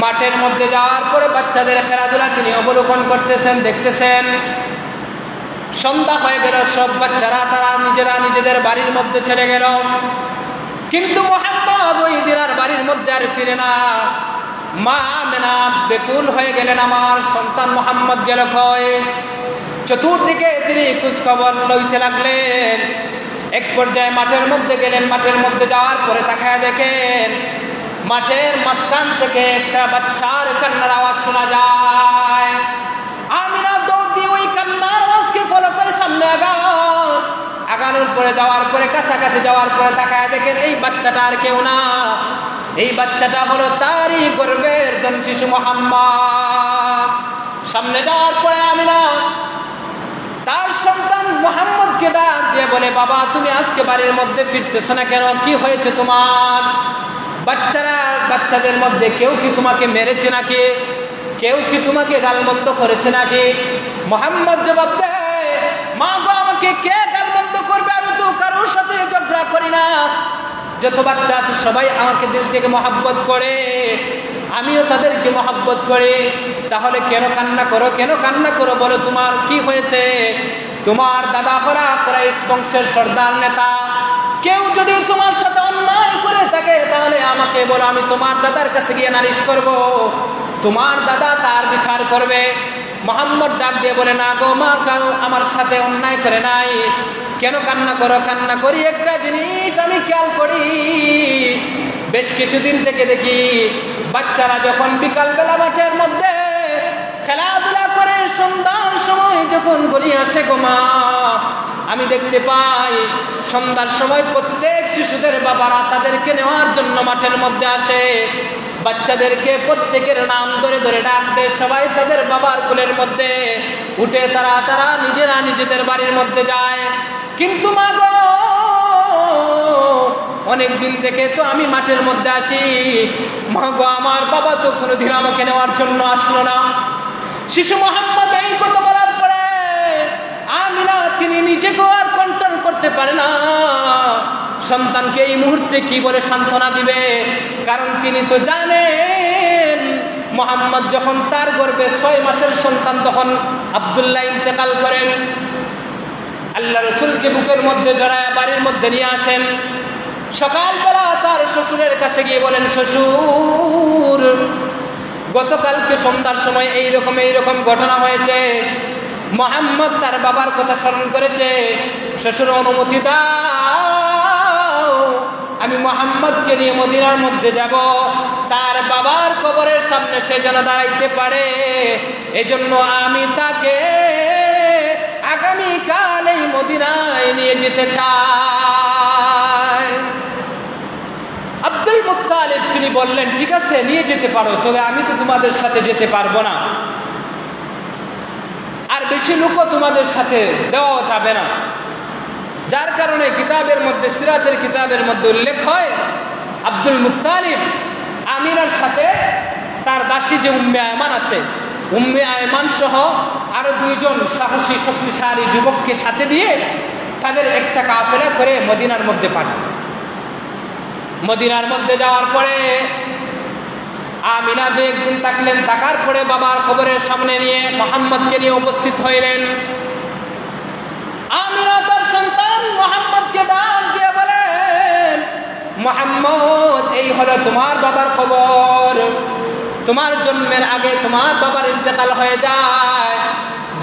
মাঠের মধ্যে যাওয়ার পরে বাচ্চাদের খেলাধুলা তিনি অবলোকন করতেছেন, দেখতেছেন। সন্ধ্যা হয়ে গেল, সব বাচ্চারা তারা নিজেদের বাড়ির মধ্যে ছেড়ে গেল, কিন্তু মোহাম্মদ ওই দিন আর বাড়ির মধ্যে আর ফিরে না। মা আমেনা বেকুল হয়ে গেলেন, আমার সন্তান মোহাম্মদ গেল কই? চতুর্দিকে তিনি খোঁজ খবর লইতে লাগলেন। এক পর্যায়ে মাঠের মধ্যে গেলেন, মাঠের মধ্যে যাওয়ার পরে তাকায় দেখেন মাঠের মাঝখান থেকে একটা বাচ্চার কান্নার আওয়াজ শোনা যায়। আমিনা দৌড় দিয়ে ওই কান্নার আওয়াজকে ফলো করে সামনে আগানোর পরে যাওয়ার পরে কাছাকাছি যাওয়ার পরে তাকায় দেখেন এই বাচ্চাটা আর কেউ না, এই বাচ্চাটা হলো তারই গর্ভের শিশু মোহাম্মদ। সামনে যাওয়ার পরে আমিনা তার সন্তান মোহাম্মদকে ডাক দিয়ে বলে, বাবা তুমি আজকে বাড়ির মধ্যে ফিরতেছ না কেন? কি হয়েছে তোমার? বাচ্চাদের মধ্যে কেউ কি তোমাকে মেরেছে নাকি? কেউ কি তোমাকে গালমন্দ করেছে নাকি? মোহাম্মদ জবাব দেয়, মা গো, আমাকে কে গালমন্দ করবে? আমি তো কারোর সাথে ঝগড়া করি না, যত বাচ্চা আছে সবাই আমাকে দিল থেকে মহব্বত করে, আমিও তাদেরকে মহব্বত করি। তাহলে কেন কান্না করো বলো, তোমার কি হয়েছে? তোমার দাদা হলো কুরাইশ বংশের সর্দার নেতা, কেউ যদি তোমার সাথে অন্যায় করে থাকে তাহলে আমাকে বলো, আমি তোমার দাদার কাছে গিয়ে নালিশ করব, তোমার দাদা তার বিচার করবে। মুহাম্মদ ডাক দিয়ে বলে, না গো মা, কেউ আমার সাথে অন্যায় করে নাই। কেন কান্না করো? কান্না করি একটা জিনিস আমি খেয়াল করি, বেশ কিছুদিন থেকে দেখি বাচ্চারা যখন বিকালবেলা মাঠের মধ্যে খেলাধুলা করে সন্ধ্যার সময় যখন গড়িয়ে আসে গো মা, আমি দেখতে পাই সন্ধ্যার সময় প্রত্যেক শিশুদের বাবারা তাদেরকে নেওয়ার জন্য মাঠের মধ্যে আসে। বাচ্চাদেরকে প্রত্যেকের নাম ধরে ধরে ডাক দেয়, সবাই তাদের বাবার কোলের মধ্যে উঠে তারা নিজেরা নিজেদের বাড়ির মধ্যে যায়। কিন্তু মা গো, অনেক দিন থেকে তো আমি মাঠের মধ্যে আসি, মা গো আমার বাবা তো কোনোদিন আমাকে নেওয়ার জন্য আসলো না। শিশু মুহাম্মদ এই কথা বলার পরে আমিনা তিনি নিজেকে আর কন্ট্রোল করতে পারে না, সন্তানকে এই মুহূর্তে কি বলে সান্ত্বনা দিবে। কারণ তিনি তো জানেন মুহাম্মদ যখন তার গর্ভে 6 মাসের সন্তান তখন আব্দুল্লাহ ইন্তেকাল করেন, আল্লাহ রাসূলকে বুকের মধ্যে জড়ায় বাড়ির মধ্যে নিয়ে আসেন। সকালবেলা তার শ্বশুরের কাছে গিয়ে বলেন, শ্বশুর গতকালকে সন্ধ্যার সময় এইরকম ঘটনা হয়েছে, মুহাম্মদ তার বাবার কথা স্মরণ করেছে, শ্বশুর অনুমতি দাও, আমি মুহাম্মদকে নিয়ে মদিনার মধ্যে যাব, তার বাবার কবরের সামনে সে যেন দাঁড়াইতে পারে, এজন্য আমি তাকে আগামীকাল এই মদিনায় নিয়ে যেতে চাই। আব্দুল মুত্তালিব তিনি বললেন, ঠিক আছে নিয়ে যেতে পারো, তবে আমি তো তোমাদের সাথে যেতে পারবো না, আর বেশি লোকও তোমাদের সাথে দেওয়া যাবে না। যার কারণে কিতাবের মধ্যে, সিরাতের কিতাবের মধ্যে উল্লেখ হয়, আব্দুল মুত্তালিব আমিনার সাথে তার দাসী যে উম্মে আয়মান আছে, উম্মে আয়মান সহ আরো 2 জন সাহসী শক্তিশালী যুবককে সাথে দিয়ে তাদের একটা কাফেলা করে মদিনার মধ্যে পাঠান। মদিনার মধ্যে যাওয়ার পরে আমিনা 2 দিন থাকলেন, থাকার পরে বাবার কবরের সামনে নিয়ে মুহাম্মদকে নিয়ে উপস্থিত হইলেন। আমিনা তার সন্তান মুহাম্মদকে ডাক দিয়ে বলেন, মুহাম্মদ এই হলো তোমার বাবার কবর, তোমার জন্মের আগে তোমার বাবার ইন্তেকাল হয়ে যায়,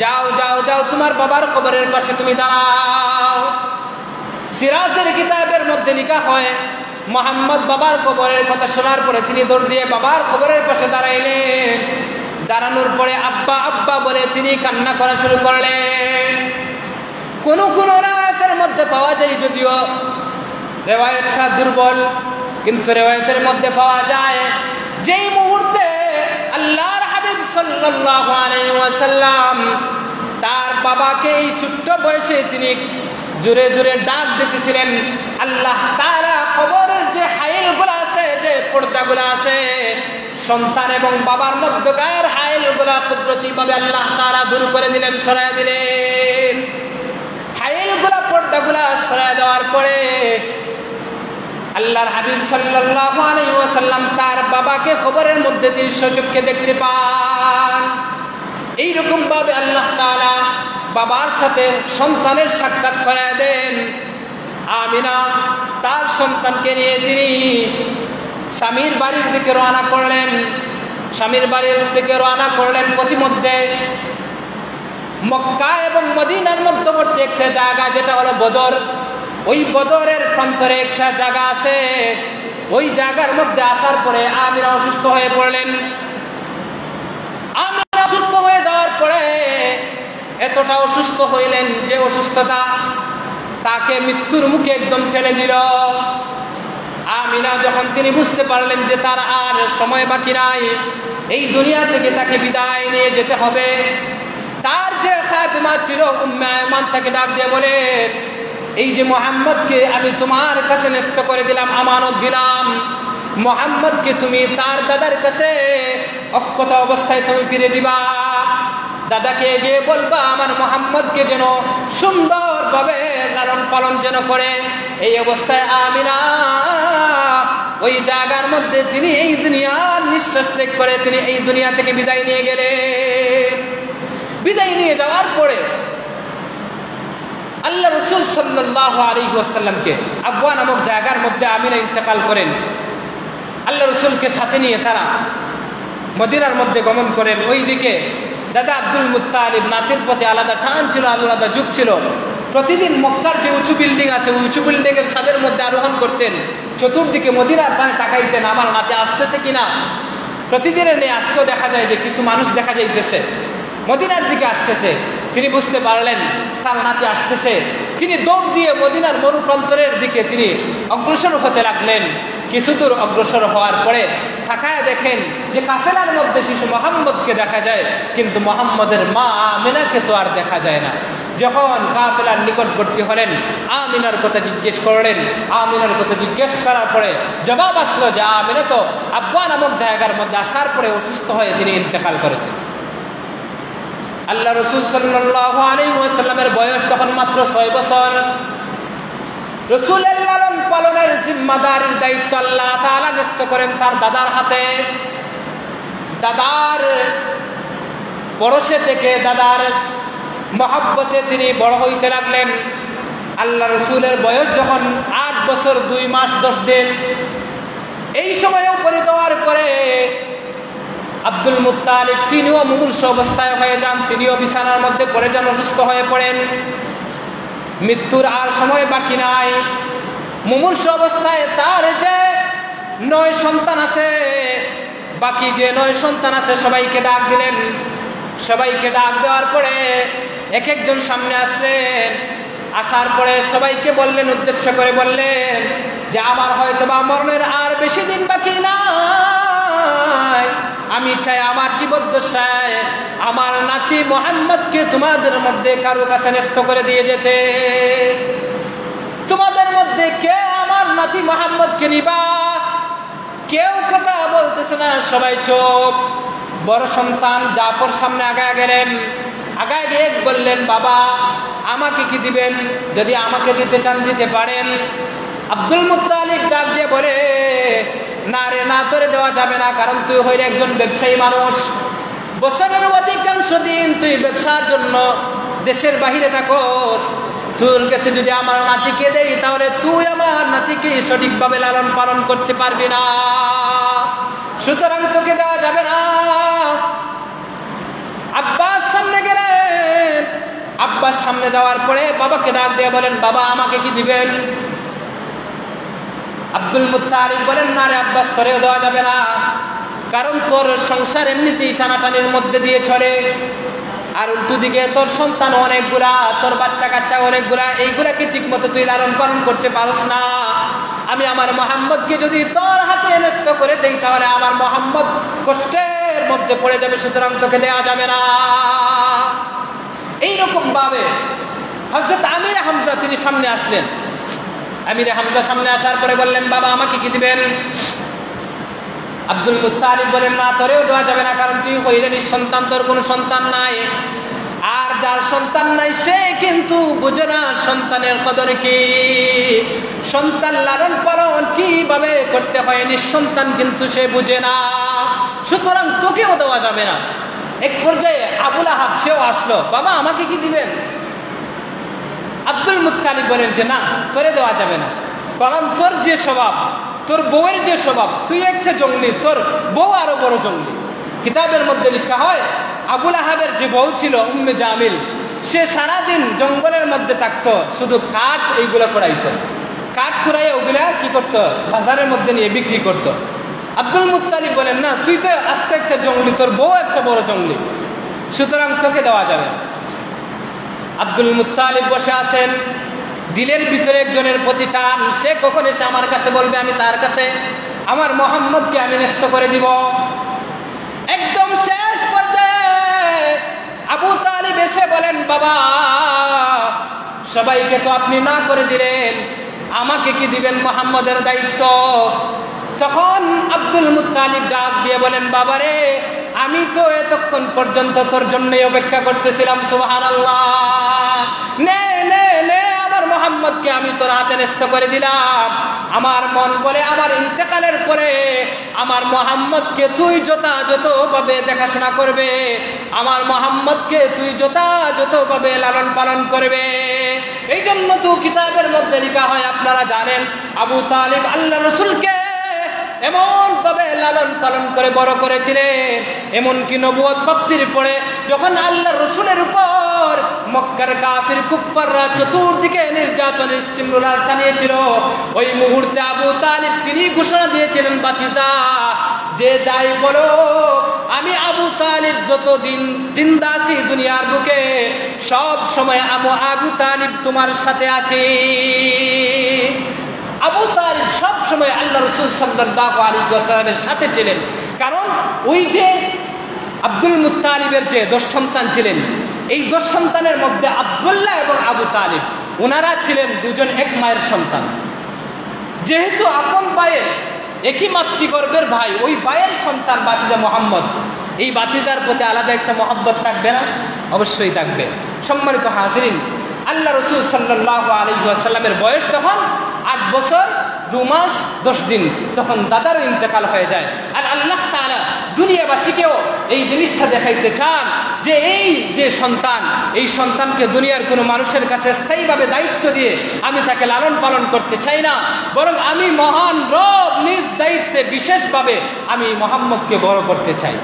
যাও যাও যাও তোমার বাবার কবরের পাশে তুমি দাঁড়াও। সিরাতের কিতাবের মধ্যে লেখা হয়, মুহাম্মদ বাবার কবরের কথা শোনার পরে তিনি দৌড় দিয়ে বাবার কবরের পাশে দাঁড়াইলেন। দাঁড়ানোর পরে আব্বা আব্বা বলে তিনি কান্না করা শুরু করলেন। কোন রিওয়ায়াতের মধ্যে পাওয়া যায়, যদিও রিওয়ায়াতটা দুর্বল, কিন্তু রিওয়ায়াতের মধ্যে পাওয়া যায় যেই মুহূর্তে আল্লাহর হাবিব সাল্লাল্লাহু আলাইহি ওয়াসাল্লাম তার বাবাকে এই ছোট্ট বয়সে তিনি জোরে জোরে ডাক দিতেছিলেন, আল্লাহ তাআলা কবরের যে হাইলগুলো আছে, যে পর্দাগুলো আছে, সন্তান এবং বাবার মধ্যকার হাইলগুলো কুদরতিভাবে আল্লাহ তাআলা দূর করে দিলেন, সরায় দিলেন। হাইলগুলো পর্দাগুলো সরায় দেওয়ার পরে আল্লাহর হাবিব সাল্লাল্লাহু আলাইহি ওয়াসাল্লাম তার বাবাকে কবরের মধ্যে তিনি সচক্ষে দেখতে পান। এইরকম ভাবে আল্লাহ তাআলা বাবার সাথে সন্তানের সাক্ষাৎ করায় দেন। আমিনা তার সন্তানকে নিয়ে তিনি স্বামীর বাড়ির দিকে রওনা করলেন। স্বামীর বাড়ির দিকে রওনা করলেন পথিমধ্যে মক্কা এবং মদিনার মধ্যবর্তী একটা জায়গা, যেটা হলো বদর। ওই বদরের প্রান্তরে একটা জায়গা আছে, ওই জায়গার মধ্যে আসার পরে আমিনা অসুস্থ হয়ে পড়লেন। আমিনা অসুস্থ হয়ে যাওয়ার পরে এতটা অসুস্থ হইলেন যে অসুস্থতা তাকে মৃত্যুর মুখে একদম ঠেলে দিল। আমিনা যখন তিনি বুঝতে পারলেন যে তার আর সময় বাকি নাই, এই দুনিয়া থেকে তাকে বিদায় নিয়ে যেতে হবে, তার যে খাদেমা ছিল উম্মে আয়মান তাকে ডাক দিয়ে বলে, এই যে মুহাম্মদকে আমি তোমার কাছে ন্যস্ত করে দিলাম, আমানত দিলাম, মুহাম্মদকে তুমি তার দাদার কাছে অক্ষত অবস্থায় তুমি ফিরে দিবা, দাদাকে গিয়ে বলবা আমার মুহাম্মদকে যেন সুন্দরভাবে লালন পালন যেন করে। এই অবস্থায় আমিনা ওই জায়গার মধ্যে তিনি এই দুনিয়ার নিঃশ্বাস ত্যাগ করে তিনি এই দুনিয়া থেকে বিদায় নিয়ে গেলেন। বিদায় নিয়ে যাওয়ার পরে সাল্লাল্লাহু আলাইহি ওয়াসাল্লামকে আবওয়া নামক জায়গার মধ্যে আমিনা ইন্তেকাল করেন। আল্লাহ রসুলকে সাথে নিয়ে তারা মদিনার মধ্যে গমন করেন। ওইদিকে দাদা আব্দুল মুত্তালিব নাতির প্রতি আলাদা টান ছিল, আলাদা যুগ ছিল। প্রতিদিন মক্কার যে উঁচু বিল্ডিং আছে উঁচু বিল্ডিংয়ের ছাদের মধ্যে আরোহণ করতেন, চতুর্দিকে মদিনার পানে তাকাইতেন আমার নাতি আসতেছে কিনা। প্রতিদিনের নেই আজকেও দেখা যায় যে কিছু মানুষ দেখা যাইতেছে মদিনার দিকে আসতেছে। তিনি বুঝতে পারলেন তার নাতি আসতেছে। তিনি দৌড় দিয়ে মদিনার মরুপ্রান্তরের দিকে তিনি অগ্রসর হতে লাগলেন। কিছু দূর অগ্রসর হওয়ার পরে তাকায় দেখেন যে কাফেলার মধ্যে শিশু মোহাম্মদকে দেখা যায়, কিন্তু মোহাম্মদের মা আমিনাকে তো আর দেখা যায় না। যখন কাফেলার নিকটবর্তী হলেন আমিনার কথা জিজ্ঞেস করলেন। আমিনার কথা জিজ্ঞেস করার পরে জবাব আসলো যে আমিনা তো আব্বা নামক জায়গার মধ্যে আসার পরে অসুস্থ হয়ে তিনি ইন্তেকাল করেছেন। আল্লাহ রসুল সাল্লাল্লাহু আলাইহি ওয়াসাল্লামের বয়স তখন মাত্র 6 বছর। রসুলের লালন পালনের জিম্মাদারির দায়িত্ব আল্লাহ তাআলা ন্যস্ত করেন তার দাদার হাতে। দাদার পরশে থেকে দাদার মহব্বতে তিনি বড় হইতে লাগলেন। আল্লাহ রসুলের বয়স যখন 8 বছর 2 মাস 10 দিন, এই সময়ে উপনীত হওয়ার পরে আব্দুল মুত্তালিব তিনিও মুমূর্ষ অবস্থায় হয়ে যান। তিনিও বিছানার মধ্যে পড়ে যান, অসুস্থ হয়ে পড়েন। মৃত্যুর আর সময় বাকি নাই। মুমূর্ষ অবস্থায় তার যে 9 সন্তান আছে, বাকি যে 9 সন্তান আছে সবাইকে ডাক দিলেন। সবাইকে ডাক দেওয়ার পরে এক একজন সামনে আসলেন। আসার পরে সবাইকে বললেন, উদ্দেশ্য করে বললেন যে আমার হয়তোবা মরণের আর বেশি দিন বাকি নাই। আমি চাই আমার জীবদ্দশায় আমার নাতি মোহাম্মদকে তোমাদের মধ্যে কারো কাছে ন্যস্ত করে দিয়ে যেতে। তোমাদের মধ্যে কে আমার নাতি মোহাম্মদকে নিবা? কেউ কথা বলতেছে না, সবাই চুপ। বড় সন্তান জাফর সামনে আগায় গেলেন। আগায় গিয়ে বললেন, বাবা আমাকে কি দিবেন? যদি আমাকে দিতে চান দিতে পারেন। আব্দুল মুত্তালিব ডাক দিয়ে বলে, না রে, না তোরে দেওয়া যাবে না, কারণ তুই হইলে একজন ব্যবসায়ী মানুষ। বছরের অধিকাংশ দিন তুই ব্যবসার জন্য দেশের বাহিরে থাকোস। তোর কাছে যদি আমার নাতিকে দেই তাহলে তুই আমার নাতিকে সঠিকভাবে লালন পালন করতে পারবি না, সুতরাং তোকে দেওয়া যাবে না। আব্বাস সামনে গেলেন। আব্বাস সামনে যাওয়ার পরে বাবাকে ডাক দিয়ে বলেন, বাবা আমাকে কি দিবেন? আব্দুল মুত্তালিব বলেন, না রে আব্বাস, তোরেও দেওয়া যাবে না, কারণ তোর সংসার এমনিতেই টানাটানির মধ্যে দিয়ে চলে। আর উল্টো দিকে তোর সন্তান অনেকগুলা, তোর বাচ্চা কাচ্চা অনেকগুলা, এইগুলাকে ঠিক মতো তুই লালন পালন করতে পারস না। আমি আমার মোহাম্মদকে যদি তোর হাতে ন্যস্ত করে দেই তাহলে আমার মোহাম্মদ কষ্টের মধ্যে পড়ে যাবে, সুতরাং তোকে দেওয়া যাবে না। এইরকম ভাবে হযরত আমির হামজা তিনি সামনে আসলেন। আমির হামজা সামনে আসার পরে বললেন, বাবা আমাকে কি দিবেন? আব্দুল মুত্তালিব বলেন, না তোরেও দেওয়া যাবে না, কারণ তুই হইলে নিঃসন্তান, তোর কোনো সন্তান নাই। আর যার সন্তান নাই সে কিন্তু বুঝে না সন্তানের কদর কি, সন্তান লালন পালন কিভাবে করতে হয়। নিঃসন্তান কিন্তু সে বুঝে না, সুতরাং তোকেও দেওয়া যাবে না। এক পর্যায়ে আবু লাহাব সেও আসলো, বাবা আমাকে কি দিবেন? আব্দুল মুত্তালিব বলেন যে না, তোরে দেওয়া যাবে না, কারণ তোর যে স্বভাব, তোর বউয়ের যে স্বভাব, তুই একটা জঙ্গলি, তোর বউ আরো বড় জঙ্গলি। কিতাবের মধ্যে লেখা হয় আবু লাহাবের যে বউ ছিল উম্মে জামিল, সে সারাদিন জঙ্গলের মধ্যে থাকতো, শুধু কাঠ এইগুলা কুড়াইতো। কাঠ কুড়াইয়া ওগুলা কি করতো? বাজারের মধ্যে নিয়ে বিক্রি করতো। আব্দুল মুত্তালিব বলেন, না তুই তো আস্তে একটা জঙ্গলি, তোর বউ একটা বড় জঙ্গলি, সুতরাং তোকে দেওয়া যাবে না। আব্দুল মুত্তালিব বসে আছেন, দিলের ভিতরে একজনের প্রতি টান। সে কখন এসে আমার কাছে বলবে আমি তার কাছে আমার মোহাম্মদকে আমি ন্যস্ত করে দিব। একদম শেষ পর্যায়ে আবু তালিব এসে বলেন, বাবা সবাইকে তো আপনি না করে দিলেন, আমাকে কি দিবেন মোহাম্মদের দায়িত্ব? তখন আব্দুল মুত্তালিব ডাক দিয়ে বলেন, বাবারে আমি তো এতক্ষণ পর্যন্ত তোর জন্যই অপেক্ষা করতেছিলাম। সুবহানাল্লাহ, নে নে নে আমার মোহাম্মদকে আমি তোর হাতে ন্যস্ত করে দিলাম। আমার মন বলে আমার ইন্তেকালের পরে আমার মোহাম্মদকে তুই যথাযথভাবে দেখাশোনা করবে, আমার মোহাম্মদকে তুই যথাযথভাবে লালন পালন করবে। এই জন্য তো কিতাবের মধ্যে লেখা হয়, আপনারা জানেন আবু তালিব আল্লাহ রসুলকে এমন ভাবে লালন পালন করে বড় করেছিলেন, এমনকি নবুয়ত প্রাপ্তির পরে যখন আল্লাহ রসুলের উপর মক্কার কাফির কুফাররা চতুর্দিকে নির্যাতন ইস্তিমরার চালিয়েছিল, ওই মুহূর্তে আবু তালিব তিনি ঘোষণা দিয়েছিলেন, বাতিজা যে যাই বলো, আমি আবু তালিব যতদিন জিন্দা আছি দুনিয়ার বুকে সব সময় আবু তালিব তোমার সাথে আছি। আবু তালিব সব সময় আল্লাহ রাসূল সাল্লাল্লাহু আলাইহি ওয়াসাল্লামের সাথে ছিলেন। কারণ ওই যে আব্দুল মুত্তালিবের যে 10 সন্তান ছিলেন, এই 10 সন্তানের মধ্যে আব্দুল্লাহ এবং আবু তালিব ওনারা ছিলেন দুজন এক মায়ের সন্তান। যেহেতু আপন ভাইয়ের একই মাতৃগর্ভের ভাই, ওই ভাইয়ের সন্তান বাতিজা মুহাম্মদ, এই বাতিজার প্রতি আলাদা একটা মহব্বত থাকবে না? অবশ্যই থাকবে। সম্মানিত হাজিরিন, আল্লাহ রাসূল সাল্লাল্লাহু আলাইহি ওয়াসাল্লামের বয়স তখন 8 বছর 2 মাস 10 দিন, তখন দাদারও ইন্তেকাল হয়ে যায়। আর আল্লাহ তাআলা দুনিয়াবাসীকেও এই জিনিসটা দেখাইতে চান যে এই যে সন্তান, এই সন্তানকে দুনিয়ার কোনো মানুষের কাছে স্থায়ীভাবে দায়িত্ব দিয়ে আমি তাকে লালন পালন করতে চাই না, বরং আমি মহান রব নিজ দায়িত্বে বিশেষভাবে আমি মুহাম্মদকে বড় করতে চাই।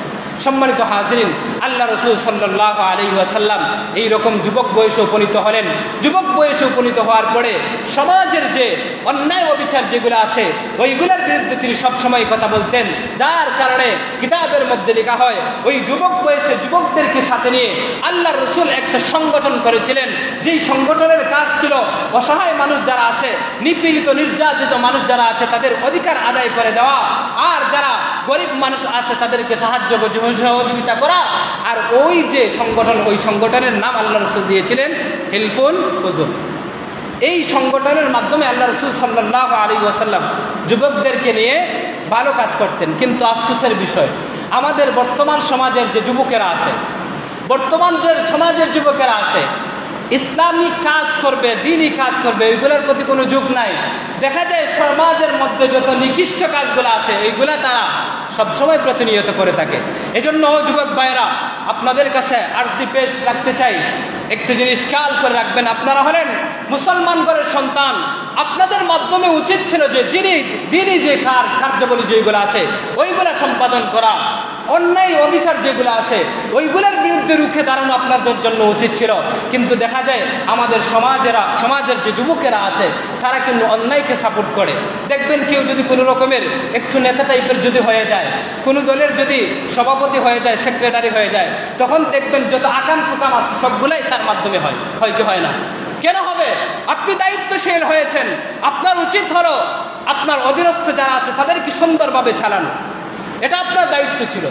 সম্মানিত হাজিরিন, আল্লাহ রাসূল সাল্লাল্লাহু আলাইহি ওয়াসাল্লাম এই রকম যুবক বয়সে উপনীত হলেন। যুবক বয়সে উপনীত হওয়ার পরে সমাজের যে অন্যায় অবিচার যেগুলো আছে ওইগুলোর বিরুদ্ধে তিনি সবসময় কথা বলতেন, যার কারণে কিতাবের মধ্যে লেখা হয় ওই যুবক বয়সে যুবকদেরকে সাথে নিয়ে আল্লাহ রাসূল একটা সংগঠন করেছিলেন, যেই সংগঠনের কাজ ছিল অসহায় মানুষ যারা আছে, নিপীড়িত নির্যাতিত মানুষ যারা আছে তাদের অধিকার আদায় করে দেওয়া, আর যারা গরিব মানুষ আছে তাদেরকে সাহায্য সহযোগিতা করা। আর ওই যে সংগঠন, ওই সংগঠনের নাম আল্লাহ রাসূল দিয়েছিলেন হিলফুল ফুজুল। এই সংগঠনের মাধ্যমে আল্লাহ রাসূল সাল্লাল্লাহু আলাইহি ওয়াসাল্লাম যুবকদেরকে নিয়ে ভালো কাজ করতেন। কিন্তু আফসোসের বিষয়, আমাদের বর্তমান সমাজের যে যুবকেরা আছে, বর্তমান যে সমাজের যুবকেরা আছে, ইসলামিক কাজ করবে, দ্বীনি কাজ করবে, এইগুলোর প্রতি কোনো ঝোঁক নাই। দেখা যায় সমাজের মধ্যে যত নিকৃষ্ট কাজগুলো আছে এইগুলা তারা সবসময় প্রতিনিয়ত করে থাকে। এজন্য যুবক ভাইরা, আপনাদের কাছে আরজি পেশ রাখতে চাই, একটা জিনিস খেয়াল করে রাখবেন, আপনারা হলেন মুসলমান ঘরের সন্তান। আপনাদের মাধ্যমে উচিত ছিল যে দ্বীনি যে কার্যাবলী যেগুলো আছে ওইগুলা সম্পাদন করা, অন্যায় অবিচার যেগুলো আছে ওইগুলোর বিরুদ্ধে রুখে দাঁড়ানো আপনাদের জন্য উচিত ছিল। কিন্তু দেখা যায় আমাদের সমাজের যে যুবকেরা আছে তারা কিন্তু অন্যায়কে সাপোর্ট করে। দেখবেন কেউ যদি কোনো রকমের একটু নেতা টাইপের যদি হয়ে যায়, কোনো দলের যদি সভাপতি হয়ে যায়, সেক্রেটারি হয়ে যায়, তখন দেখবেন যত আকাম কুকাম আছে সবগুলাই তার মাধ্যমে হয় কি হয় না? কেন হবে? আপনি দায়িত্বশীল হয়েছেন, আপনার উচিত হলো আপনার অধীনস্থ যারা আছে তাদেরকে সুন্দরভাবে চালানো, এটা আপনার দায়িত্ব ছিল।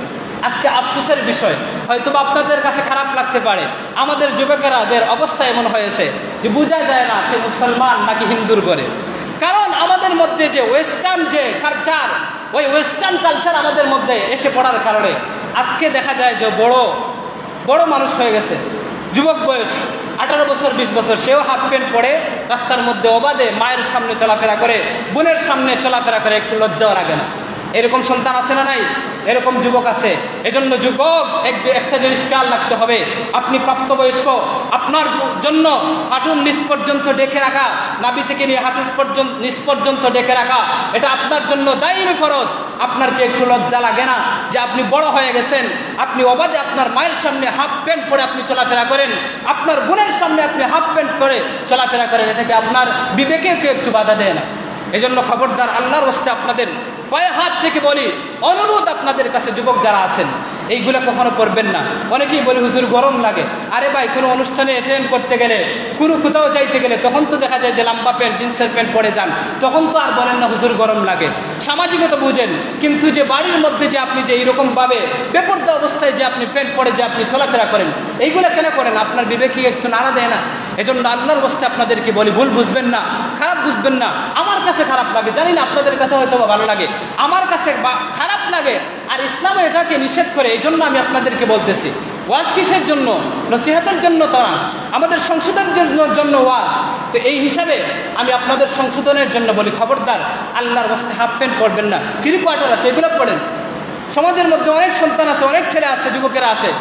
আজকে আফসোসের বিষয়, হয়তো আপনাদের কাছে খারাপ লাগতে পারে, আমাদের যুবকেরাদের অবস্থা এমন হয়েছে যে বোঝা যায় না সে মুসলমান নাকি হিন্দুর ঘরে। কারণ আমাদের মধ্যে যে ওয়েস্টার্ন যে কালচার, ওই ওয়েস্টার্ন কালচার আমাদের মধ্যে এসে পড়ার কারণে আজকে দেখা যায় যে বড় মানুষ হয়ে গেছে, যুবক বয়স 18 বছর 20 বছর, সেও হাফ প্যান্ট পরে রাস্তার মধ্যে অবাধে মায়ের সামনে চলাফেরা করে, বোনের সামনে চলাফেরা করে, একটু লজ্জাও লাগে না। এরকম সন্তান আছে না নাই? এরকম যুবক আছে। এজন্য যুবক একটা জিনিস খেয়াল রাখতে হবে, আপনি প্রাপ্তবয়স্ক, আপনার জন্য হাঁটুর নিচ পর্যন্ত ডেকে রাখা, নাভি থেকে নিয়ে হাঁটুর নিচ পর্যন্ত ডেকে রাখা, এটা আপনার জন্য দায়ী ফরজ। আপনার কি একটু লজ্জা লাগে না যে আপনি বড় হয়ে গেছেন, আপনি অবাধে আপনার মায়ের সামনে হাফ প্যান্ট পরে আপনি চলাফেরা করেন, আপনার বোনের সামনে আপনি হাফ প্যান্ট পরে চলাফেরা করেন? এটাকে আপনার বিবেকে কেউ একটু বাধা দেয় না? এজন্য খবরদার, আল্লাহর রাস্তায় আপনাদের পায়ে হাত থেকে বলি, অনুরোধ আপনাদের কাছে, যুবক যারা আছেন এইগুলা কখনো করবেন না। অনেকেই বলে হুজুর গরম লাগে। আরে ভাই, কোনো অনুষ্ঠানে অ্যাটেন্ড করতে গেলে, কোনো কোথাও যাইতে গেলে তখন তো দেখা যায় যে লম্বা প্যান্ট জিন্সের প্যান্ট পরে যান, তখন তো আর বলেন না হুজুর গরম লাগে, সামাজিকতা বুঝেন। কিন্তু যে বাড়ির মধ্যে যে আপনি যে এইরকমভাবে বেপরদা অবস্থায় যে আপনি প্যান্ট পরে যে আপনি চলাফেরা করেন, এইগুলা কেন করেন? আপনার বিবেকে একটু নাড়া দেয় না? এজন্য আল্লাহর রাস্তায় আপনাদেরকে বলি, ভুল বুঝবেন না, খারাপ বুঝবেন না। আমার কাছে খারাপ লাগে, জানি না আপনাদের কাছে হয়তো ভালো লাগে, আমার কাছে খারাপ লাগে। আর ইসলামে এটাকে নিষেধ করে, এই জন্য আমি আপনাদেরকে বলতেছি, ওয়াজ কিসের জন্য? নসিহতের জন্য তো না, আমাদের সংশোধনের জন্য ওয়াজ। তো এই হিসাবে আমি আপনাদের সংশোধনের জন্য বলি, খবরদার আল্লাহর রাস্তায় হাফ প্যান্ট পরবেন না, 3 কোয়ার্টার আছে এগুলো পড়েন। সমাজের মধ্যে অনেক সন্তান আছে, অনেক ছেলে আছে, যুবকেরা আছে,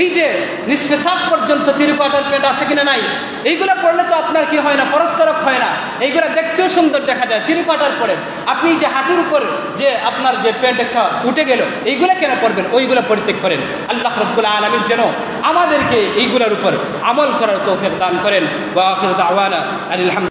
এই যে নিষ্পেশাব পর্যন্ত 3 কোয়ার্টার প্যান্ট আছে কিনা নাই, এইগুলো পরলে তো আপনার কি হয় না, ফরজ তরক হয় না, এইগুলো দেখতেও সুন্দর দেখা যায় 3 কোয়ার্টার পরে। আপনি যে হাঁটুর উপর যে আপনার যে প্যান্ট একটা উঠে গেল, এইগুলো কেন পরবেন? ওইগুলো পরিত্যাগ করেন। আল্লাহ রাব্বুল আলামিন যেন আমাদেরকে এইগুলোর উপর আমল করার তৌফিক দান করেন। ওয়া আখিরু দাওয়ানা আলহামদুলিল্লাহ।